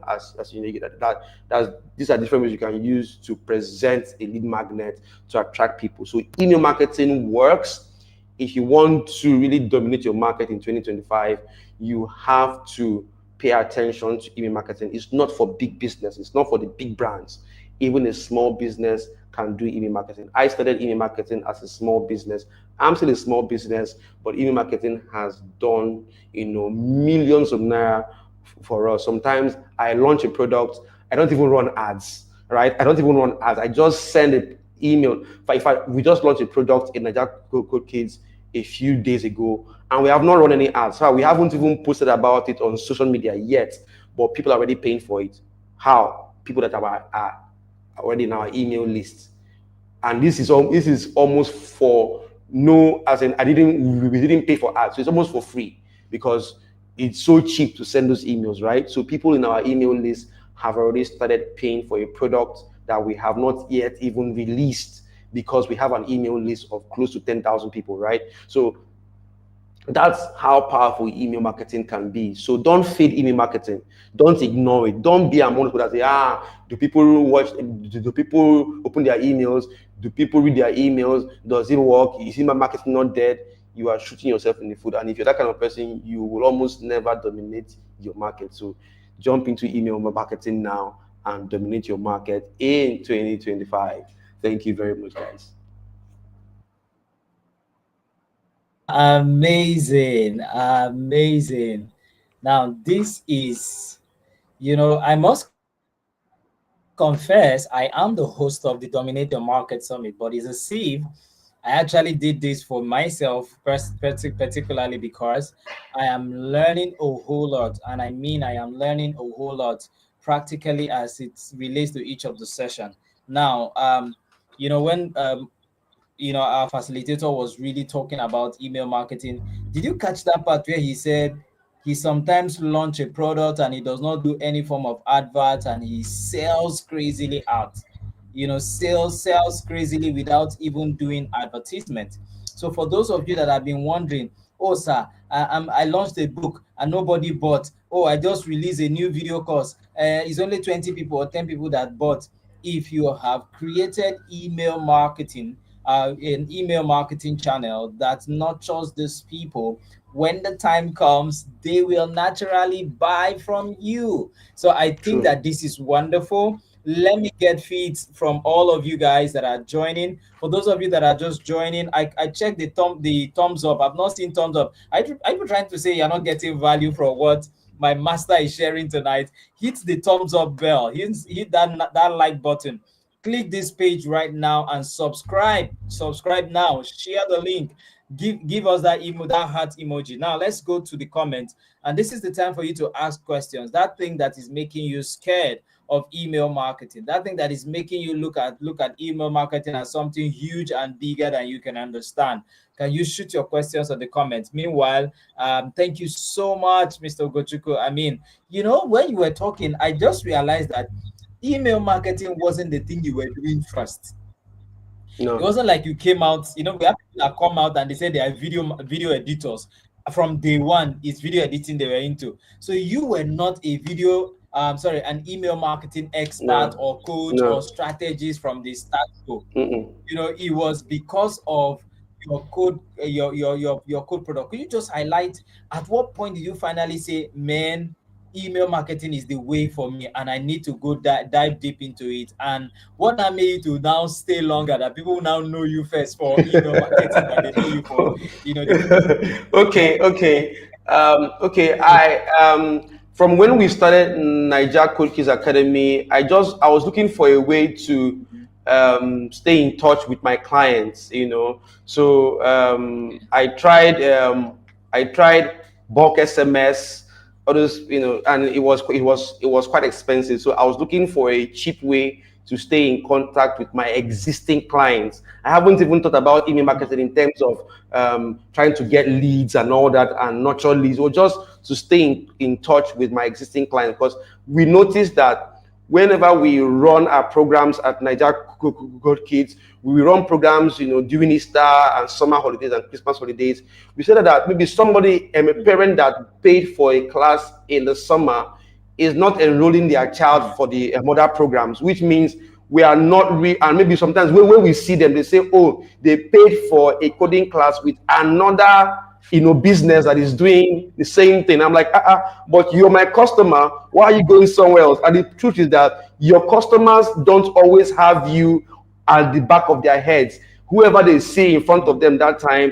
These are different ways you can use to present a lead magnet to attract people. So email marketing works. If you want to really dominate your market in 2025, you have to pay attention to email marketing. It's not for big business. It's not for the big brands. Even a small business can do email marketing. I started email marketing as a small business. I'm still a small business, but email marketing has done, millions of naira for us. Sometimes I launch a product, I don't even run ads, right? I don't even run ads. I just send an email. We just launched a product in Nigeria Code Kids a few days ago, and we have not run any ads. So we haven't even posted about it on social media yet, but people are already paying for it. How? People that are already in our email list. And this is almost for no, as in we didn't pay for ads. So it's almost for free because it's so cheap to send those emails, right? So people in our email list have already started paying for a product that we have not yet even released, because we have an email list of close to 10,000 people, right? So that's how powerful email marketing can be. So don't fade email marketing. Don't ignore it. Don't be among people that say, do people watch? Do people open their emails? Do people read their emails? Does it work? Is email marketing not dead? You are shooting yourself in the foot. And if you're that kind of person, you will almost never dominate your market. So jump into email marketing now and dominate your market in 2025. Thank you very much, guys. Amazing. Now, this is, I must confess, I am the host of the Dominate Your Market Summit, but it's a sieve. I actually did this for myself, particularly because I am learning a whole lot. And I mean, I am learning a whole lot practically as it relates to each of the session. Now, when our facilitator was really talking about email marketing. Did you catch that part where he said he sometimes launch a product and he does not do any form of advert and he sells crazily out? Sells crazily without even doing advertisement. So for those of you that have been wondering, oh sir, I launched a book and nobody bought. Oh, I just released a new video course. It's only 20 people or 10 people that bought. If you have created email marketing, an email marketing channel that nurtures these people, when the time comes, they will naturally buy from you. So I think True. that this is wonderful. Let me get feeds from all of you guys that are joining. For those of you that are just joining, I checked the thumbs up. I've not seen thumbs up. I'm trying to say you're not getting value from what my master is sharing tonight. Hit the thumbs up bell. Hit that like button. Click this page right now and subscribe now. Share the link. Give us that heart emoji. Now let's go to the comments, and this is the time for you to ask questions. That thing that is making you scared of email marketing, that thing that is making you look at email marketing as something huge and bigger than you can understand. Can you shoot your questions on the comments? Meanwhile, thank you so much, Mr. Gochuku. I mean, when you were talking, I just realized that email marketing wasn't the thing you were doing first. No. It wasn't like you came out, we have people that come out and they say they are video editors. From day one, it's video editing they were into. So you were not a an email marketing expert or coach or strategist from the start. It was because of your code, your code product. Could you just highlight at what point did you finally say, man, email marketing is the way for me and I need to go dive deep into it? And what that made you to now stay longer, that people now know you first for email marketing than they know you for, okay. From when we started Niger Code Kids Academy, I was looking for a way to stay in touch with my clients, So I tried bulk SMS, others, and it was quite expensive. So I was looking for a cheap way to stay in contact with my existing clients. I haven't even thought about email marketing in terms of trying to get leads and all that and nurture leads, or just to stay in touch with my existing clients. Because we noticed that whenever we run our programs at Niger Code Kids, we run programs, during Easter and summer holidays and Christmas holidays. We said that maybe somebody, a parent that paid for a class in the summer is not enrolling their child for the mother programs, which means we are not and maybe sometimes when we see them, they say, oh, they paid for a coding class with another business that is doing the same thing. I'm like, but you're my customer. Why are you going somewhere else? And the truth is that your customers don't always have you at the back of their heads. Whoever they see in front of them that time,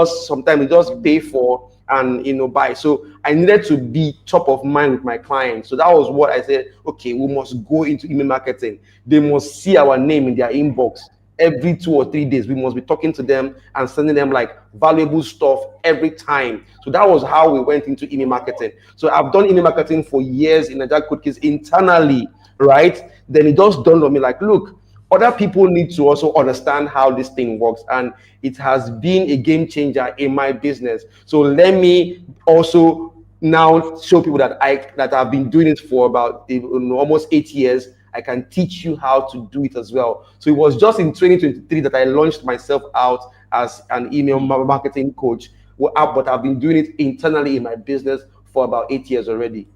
sometimes they just pay for and buy. So I needed to be top of mind with my clients. So that was what I said, okay, we must go into email marketing. They must see our name in their inbox. Every 2 or 3 days, we must be talking to them and sending them like valuable stuff every time. So that was how we went into email marketing. So I've done email marketing for years in Niger Code Kids internally, right? Then it just dawned on me like, look, other people need to also understand how this thing works, and it has been a game changer in my business. So let me also now show people that I've been doing it for about almost 8 years. I can teach you how to do it as well. So it was just in 2023 that I launched myself out as an email marketing coach, but I've been doing it internally in my business for about 8 years already.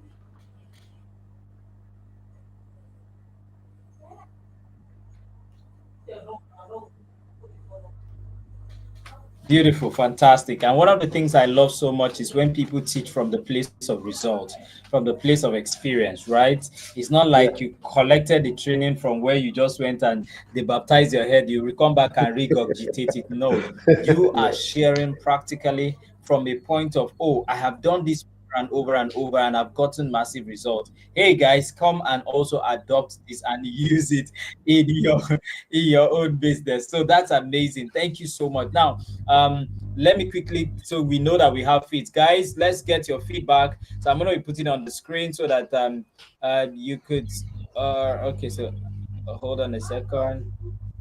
Beautiful, fantastic. And one of the things I love so much is when people teach from the place of result, from the place of experience, right? It's not like you collected the training from where you just went and they baptized your head, you will come back and regurgitate it. No, you are sharing practically from a point of, oh, I have done this and over and over, and I've gotten massive results. Hey guys, come and also adopt this and use it in your in your own business. So that's amazing. Thank you so much. Now, let me quickly, so we know that we have feeds, guys. Let's get your feedback. So I'm going to be putting it on the screen so that you could. Okay, so hold on a second.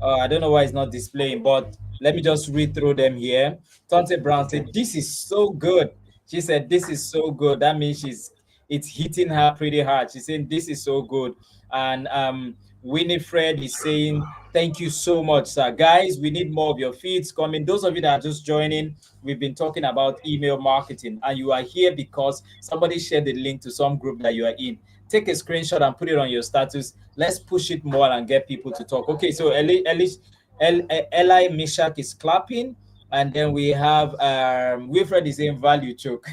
I don't know why it's not displaying, but let me just read through them here. Tonte Brown said, "This is so good." She said, "This is so good." That means it's hitting her pretty hard. She's saying, "This is so good." And Winifred is saying, "Thank you so much, sir." Guys, we need more of your feeds coming. Those of you that are just joining, we've been talking about email marketing, and you are here because somebody shared the link to some group that you are in. Take a screenshot and put it on your status. Let's push it more and get people to talk. Okay, so Eli Mishak is clapping, and then we have Wilfred is saying value choke.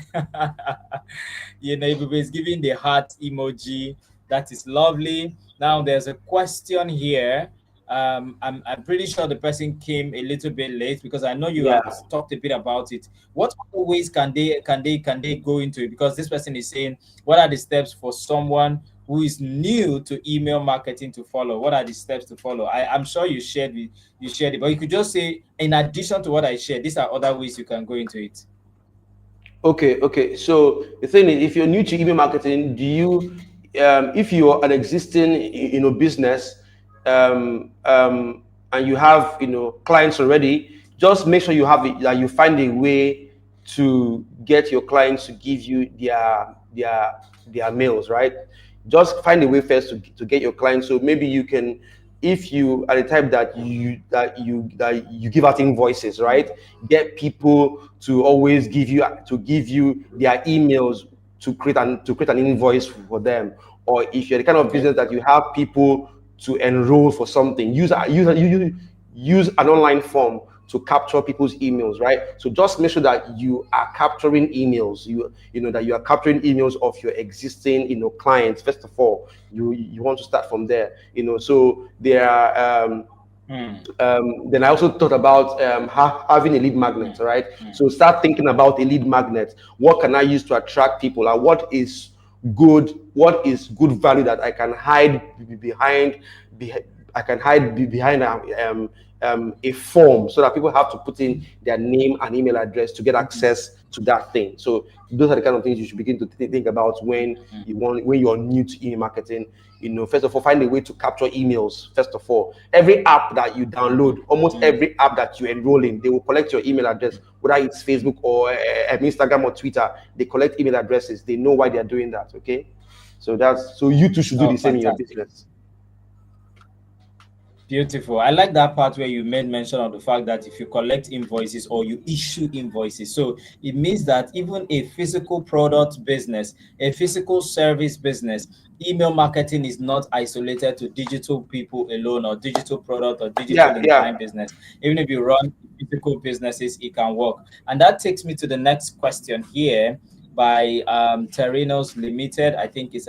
You know, everybody's giving the heart emoji. That is lovely. Now there's a question here. I'm pretty sure the person came a little bit late because I know you have talked a bit about it. What other ways can they go into it? Because this person is saying, what are the steps for someone who is new to email marketing to follow? What are the steps to follow? I'm sure you shared it, but you could just say, in addition to what I shared, these are other ways you can go into it. Okay. So the thing is, if you're new to email marketing, do you, if you're an existing, business, and you have, clients already, just make sure you have it, that you find a way to get your clients to give you their mails, right? Just find a way first to get your clients. So maybe you can, if you are the type that you give out invoices, right? Get people to always give you their emails to create an invoice for them. Or if you're the kind of business that you have people to enroll for something, use an online form to capture people's emails, right? So just make sure that you are capturing emails. That you are capturing emails of your existing, clients. First of all, you want to start from there. So there are. Then I also thought about having a lead magnet, right? So start thinking about a lead magnet. What can I use to attract people, and what is good value that I can hide behind a form, so that people have to put in their name and email address to get access to that thing. So those are the kind of things you should begin to think about when you're new to email marketing. First of all, find a way to capture emails. First of all, every app that you download, almost every app that you enroll in, they will collect your email address, whether it's Facebook or Instagram or Twitter. They collect email addresses. They know why they're doing that. Okay, so you too should do the same in your business. Beautiful. I like that part where you made mention of the fact that if you collect invoices or you issue invoices, so it means that even a physical product business, a physical service business, email marketing is not isolated to digital people alone or digital product or digital inclined business. Even if you run physical businesses, it can work. And that takes me to the next question here by Terrinos Limited. I think it's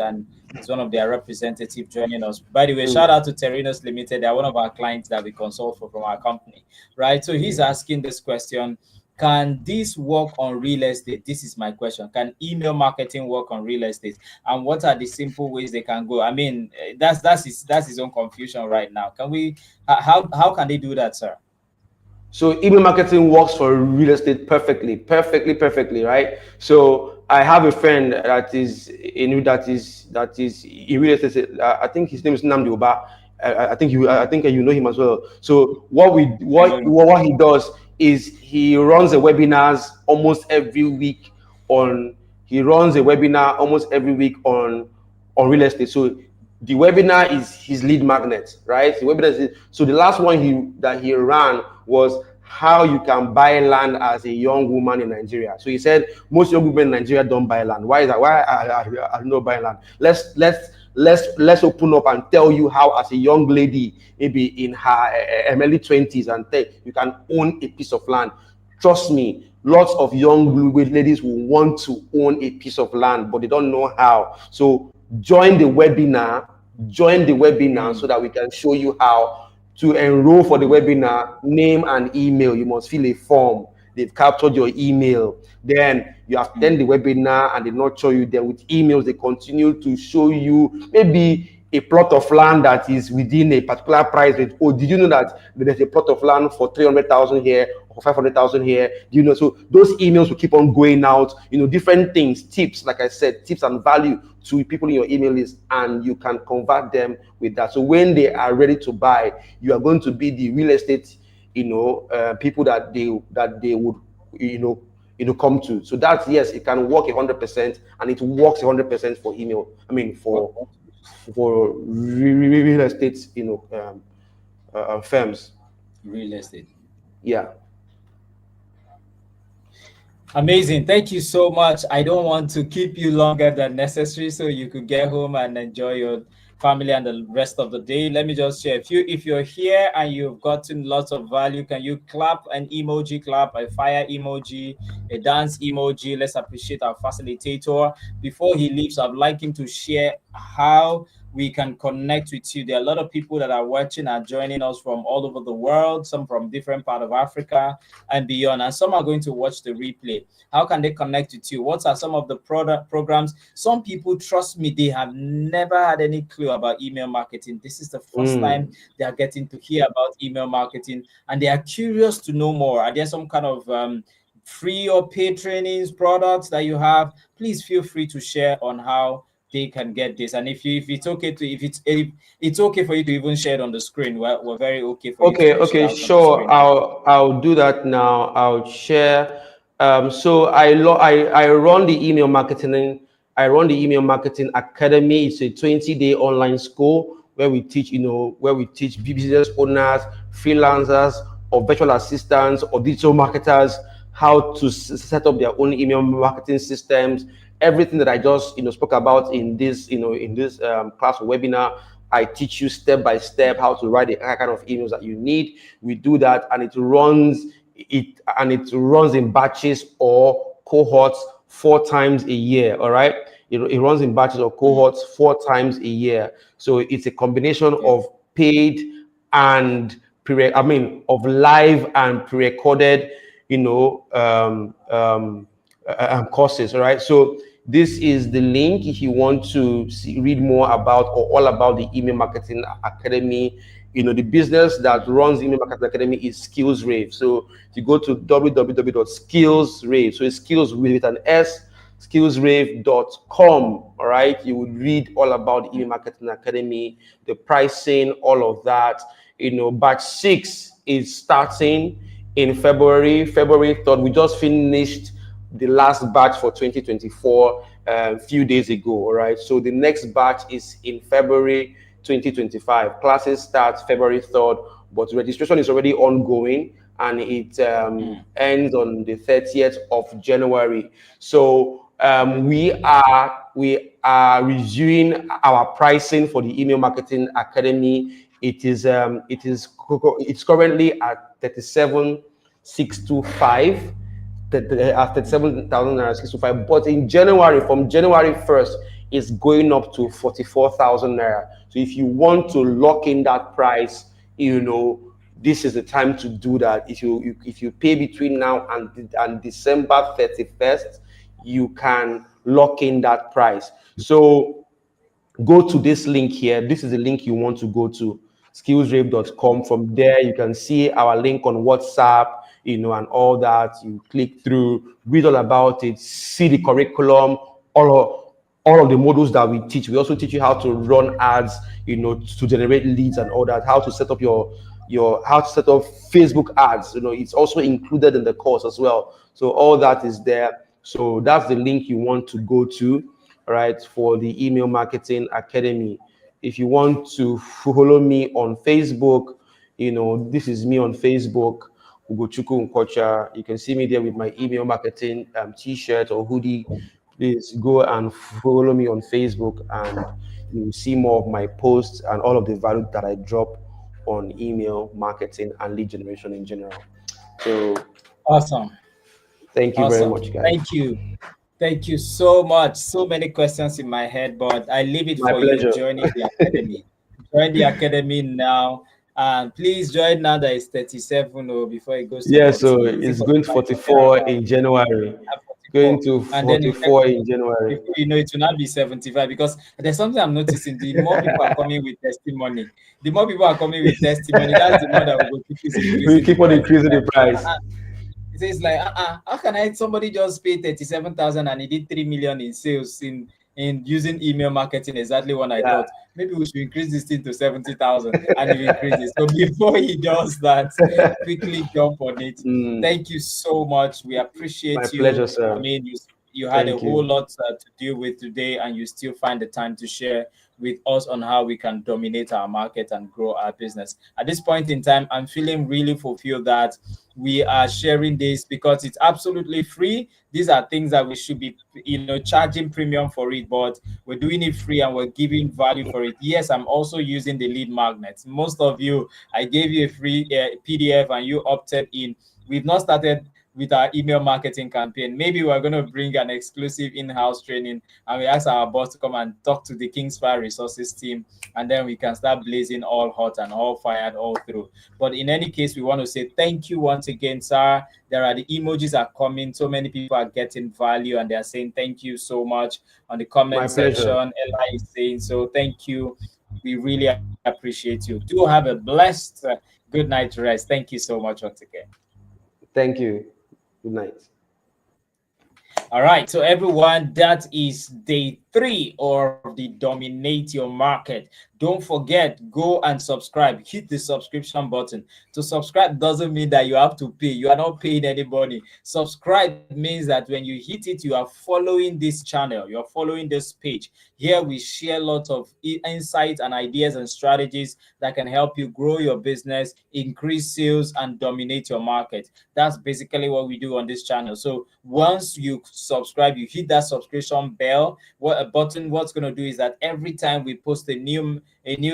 one of their representatives joining us. By the way, shout out to Terrinos Limited. They're one of our clients that we consult for from our company, right? So he's asking this question: can this work on real estate? This is my question. Can email marketing work on real estate? And what are the simple ways they can go? I mean, that's his own confusion right now. Can we? How can they do that, sir? So email marketing works for real estate perfectly, right? So I have a friend that is in real estate. I think his name is Nnamdi Oba. I think you know him as well. So what he does is he runs webinars almost every week on real estate. So the webinar is his lead magnet, right? So the last one that he ran was how you can buy land as a young woman in Nigeria. So he said most young women in Nigeria don't buy land. Why is that? Why I don't buy land? Let's open up and tell you how, as a young lady, maybe in her early 20s, and you can own a piece of land. Trust me, lots of young ladies will want to own a piece of land, but they don't know how. So join the webinar so that we can show you how to enroll for the webinar. Name and email. You must fill a form. they've captured your email. Then you attend the webinar and they not show you. Then with emails, they continue to show you maybe a plot of land that is within a particular price rate. Oh, did you know that there's a plot of land for 300,000 here or 500,000 here? Do you know? So those emails will keep on going out, different things, tips, like I said, tips and value to people in your email list, and you can convert them with that. So when they are ready to buy, you are going to be the real estate, people that they would, come to. So that's, yes, it can work 100%, and it works 100% for email. I mean, for real estate, firms. Real estate. Yeah. Amazing. Thank you so much. I don't want to keep you longer than necessary so you could get home and enjoy your family and the rest of the day. Let me just share a few. If you're here and you've gotten lots of value, can you clap an emoji, clap a fire emoji, a dance emoji? Let's appreciate our facilitator. Before he leaves, I'd like him to share how we can connect with you. There are a lot of people that are watching and joining us from all over the world, some from different part of Africa and beyond, and some are going to watch the replay. How can they connect with you? What are some of the programs? Some people, trust me, they have never had any clue about email marketing. This is the first time they are getting to hear about email marketing, and they are curious to know more. Are there some kind of free or paid trainings, products that you have? Please feel free to share on how they can get this. And if it's okay for you to even share it on the screen, we're very okay for you to Okay, sure. I'll do that now. I'll share. So I run the email marketing. I run the email marketing academy. It's a 20-day online school where we teach business owners, freelancers, or virtual assistants, or digital marketers how to set up their own email marketing systems. Everything that I just spoke about in this class or webinar, I teach you step by step how to write the kind of emails that you need. We do that, and it runs in batches or cohorts 4 times a year. All right, it runs in batches or cohorts 4 times a year. So it's a combination of paid and of live and pre-recorded, courses. All right, so this is the link if you want to read more about or all about the Email Marketing Academy. The business that runs Email Marketing Academy is SkillsRave. So you go to www.skillsrave. So it's skills with an S, skillsrave.com. All right, you would read all about the Email Marketing Academy, the pricing, all of that. Batch 6 is starting in February 3rd. We just finished the last batch for 2024 a few days ago. All right, so the next batch is in February 2025. Classes start February 3rd, but registration is already ongoing, and it ends on the 30th of January. So we are reviewing our pricing for the Email Marketing Academy. It's currently at 37,625. At 37,625, but in January, from January 1st, it's going up to 44,000 naira. So if you want to lock in that price, this is the time to do that. If you pay between now and December 31st, you can lock in that price. So go to this link here. This is the link you want to go to, skillsrave.com. From there, you can see our link on WhatsApp, and all that. You click through, read all about it, see the curriculum, all of the modules that we teach. We also teach you how to run ads, to generate leads and all that, how to set up how to set up Facebook ads. It's also included in the course as well. So all that is there. So that's the link you want to go to, right, for the Email Marketing Academy. If you want to follow me on Facebook, this is me on Facebook, Ugochukwu Nkocha. You can see me there with my email marketing t-shirt or hoodie. Please go and follow me on Facebook, and you will see more of my posts and all of the value that I drop on email marketing and lead generation in general. So awesome. Thank you very much, guys. Thank you so much. So many questions in my head, but I leave it for you joining the academy. Join the academy now And please join now that it's 37 or before it goes to Yeah, so 40. Is it it's going to 45 or 44 thereabout? in January. At Going 44. to And then 44 in January. before you know it will not be 75, because there's something I'm noticing. The more people are coming with testimony, the more people are coming with testimony, that's the more that we will keep We increasing the keep on price. increasing the price. It says like, how can I somebody just pay 37,000 and he did 3 million in sales in using email marketing, exactly what I Yeah, thought. Maybe we should increase this thing to 70,000, and he increases. So before he does that, quickly jump on it. mm, Thank you so much. We my appreciate you. pleasure, I sir. mean, you had a Thank whole you. lot to deal with today, and you still find the time to share with us on how we can dominate our market and grow our business. At this point in time, I'm feeling really fulfilled that we are sharing this because it's absolutely free. These are things that we should be, charging premium for it, but we're doing it free and we're giving value for it. Yes, I'm also using the lead magnets. Most of you, I gave you a free PDF and you opted in. We've not started with our email marketing campaign. Maybe we're going to bring an exclusive in-house training, and we ask our boss to come and talk to the Kingspire Resources team, and then we can start blazing all hot and all fired all through. But in any case, we want to say thank you once again, sir. There are the emojis are coming. So many people are getting value and they are saying thank you so much on the My comment section. pleasure. Ella is saying so. Thank you. We really appreciate you. Do have a blessed good night rest. Thank you so much once again. Thank you. Good night. All right, so everyone, that is day 3 of the Dominate Your Market. Don't forget, go and subscribe. Hit the subscription button. To subscribe doesn't mean that you have to pay. You are not paying anybody. Subscribe means that when you hit it, you are following this channel. You are following this page. Here we share lots of insights and ideas and strategies that can help you grow your business, increase sales, and dominate your market. That's basically what we do on this channel. So once you subscribe, you hit that subscription bell, what a button, what's going to do is that every time we post a new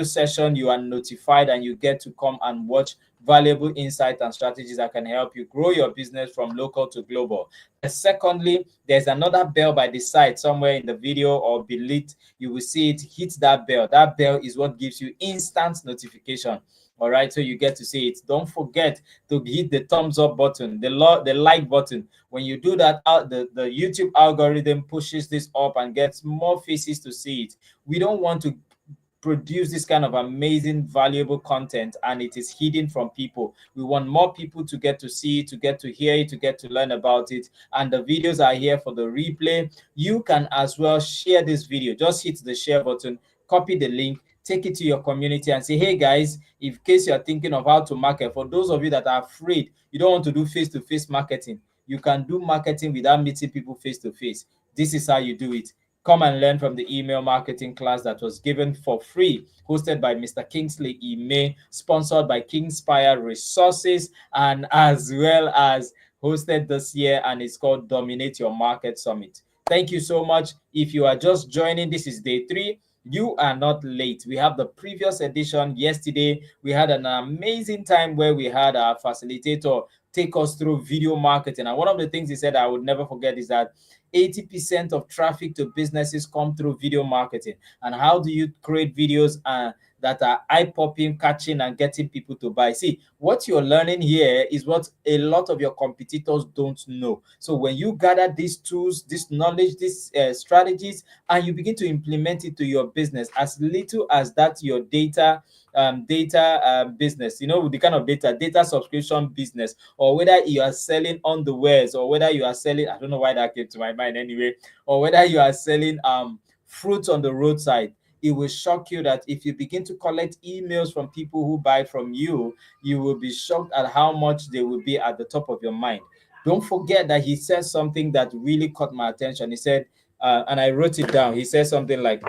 session, you are notified and you get to come and watch valuable insights and strategies that can help you grow your business from local to global. And secondly, there's another bell by the side somewhere in the video or below. You will see it. Hit that bell. That bell is what gives you instant notification. All right, so you get to see it. Don't forget to hit the thumbs up button, the like button. When you do that, the YouTube algorithm pushes this up and gets more faces to see it. We don't want to produce this kind of amazing, valuable content and it is hidden from people. We want more people to get to see it, to get to hear it, to get to learn about it. And the videos are here for the replay. You can as well share this video. Just hit the share button, copy the link, take it to your community and say, hey guys, in case you're thinking of how to market, for those of you that are afraid, you don't want to do face-to-face marketing, you can do marketing without meeting people face-to-face. This is how you do it. Come and learn from the email marketing class that was given for free, hosted by Mr. Kingsley Ime, sponsored by Kingspire Resources, and as well as hosted this year, and it's called Dominate Your Market Summit. Thank you so much. If you are just joining, this is day 3. You are not late. We have the previous edition yesterday. We had an amazing time where we had our facilitator take us through video marketing. And one of the things he said I would never forget is that 80% of traffic to businesses come through video marketing. And how do you create videos that are eye-popping, catching, and getting people to buy? See, what you're learning here is what a lot of your competitors don't know. So when you gather these tools, this knowledge, these strategies, and you begin to implement it to your business, as little as that your data business, the kind of data subscription business, or whether you are selling underwears, or whether you are selling, I don't know why that came to my mind anyway, or whether you are selling fruits on the roadside. It will shock you that if you begin to collect emails from people who buy from you, you will be shocked at how much they will be at the top of your mind. Don't forget that he said something that really caught my attention. He said, and I wrote it down. He said something like,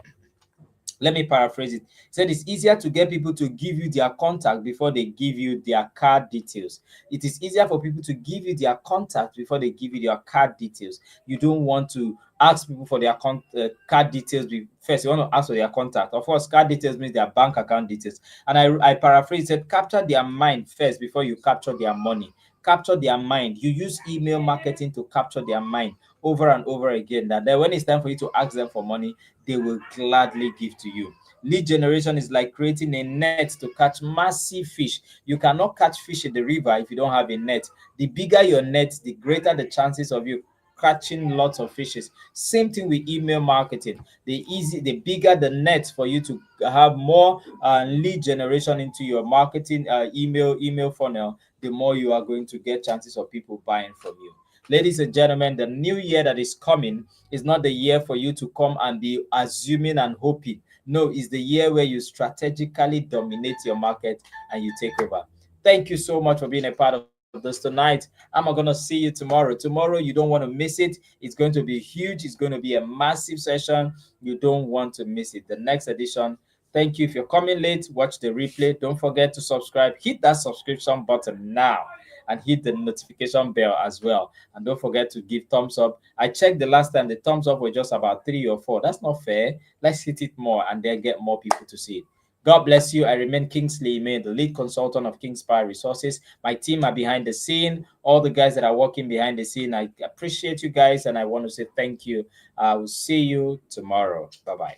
let me paraphrase it. He said it's easier to get people to give you their contact before they give you their card details. It is easier for people to give you their contact before they give you their card details. You don't want to ask people for their card details first. You want to ask for their contact. Of course, card details means their bank account details. And I paraphrase, said capture their mind first before you capture their money. Capture their mind. You use email marketing to capture their mind over and over again. That when it's time for you to ask them for money, they will gladly give to you. Lead generation is like creating a net to catch massive fish. You cannot catch fish in the river if you don't have a net. The bigger your net, the greater the chances of you catching lots of fishes. Same thing with email marketing. The bigger the net for you to have more lead generation into your marketing email funnel, the more you are going to get chances of people buying from you. Ladies and gentlemen, the new year that is coming is not the year for you to come and be assuming and hoping. No, it's the year where you strategically dominate your market and you take over. Thank you so much for being a part of this tonight. I'm going to see you tomorrow. Tomorrow, you don't want to miss it. It's going to be huge. It's going to be a massive session. You don't want to miss it. The next edition. Thank you. If you're coming late, watch the replay. Don't forget to subscribe. Hit that subscription button now and hit the notification bell as well. And don't forget to give thumbs up. I checked the last time, the thumbs up were just about 3 or 4. That's not fair. Let's hit it more and then get more people to see it. God bless you. I remain Kingsley May, the lead consultant of Kingspire Resources. My team are behind the scene. All the guys that are working behind the scene, I appreciate you guys and I want to say thank you. I will see you tomorrow. Bye-bye.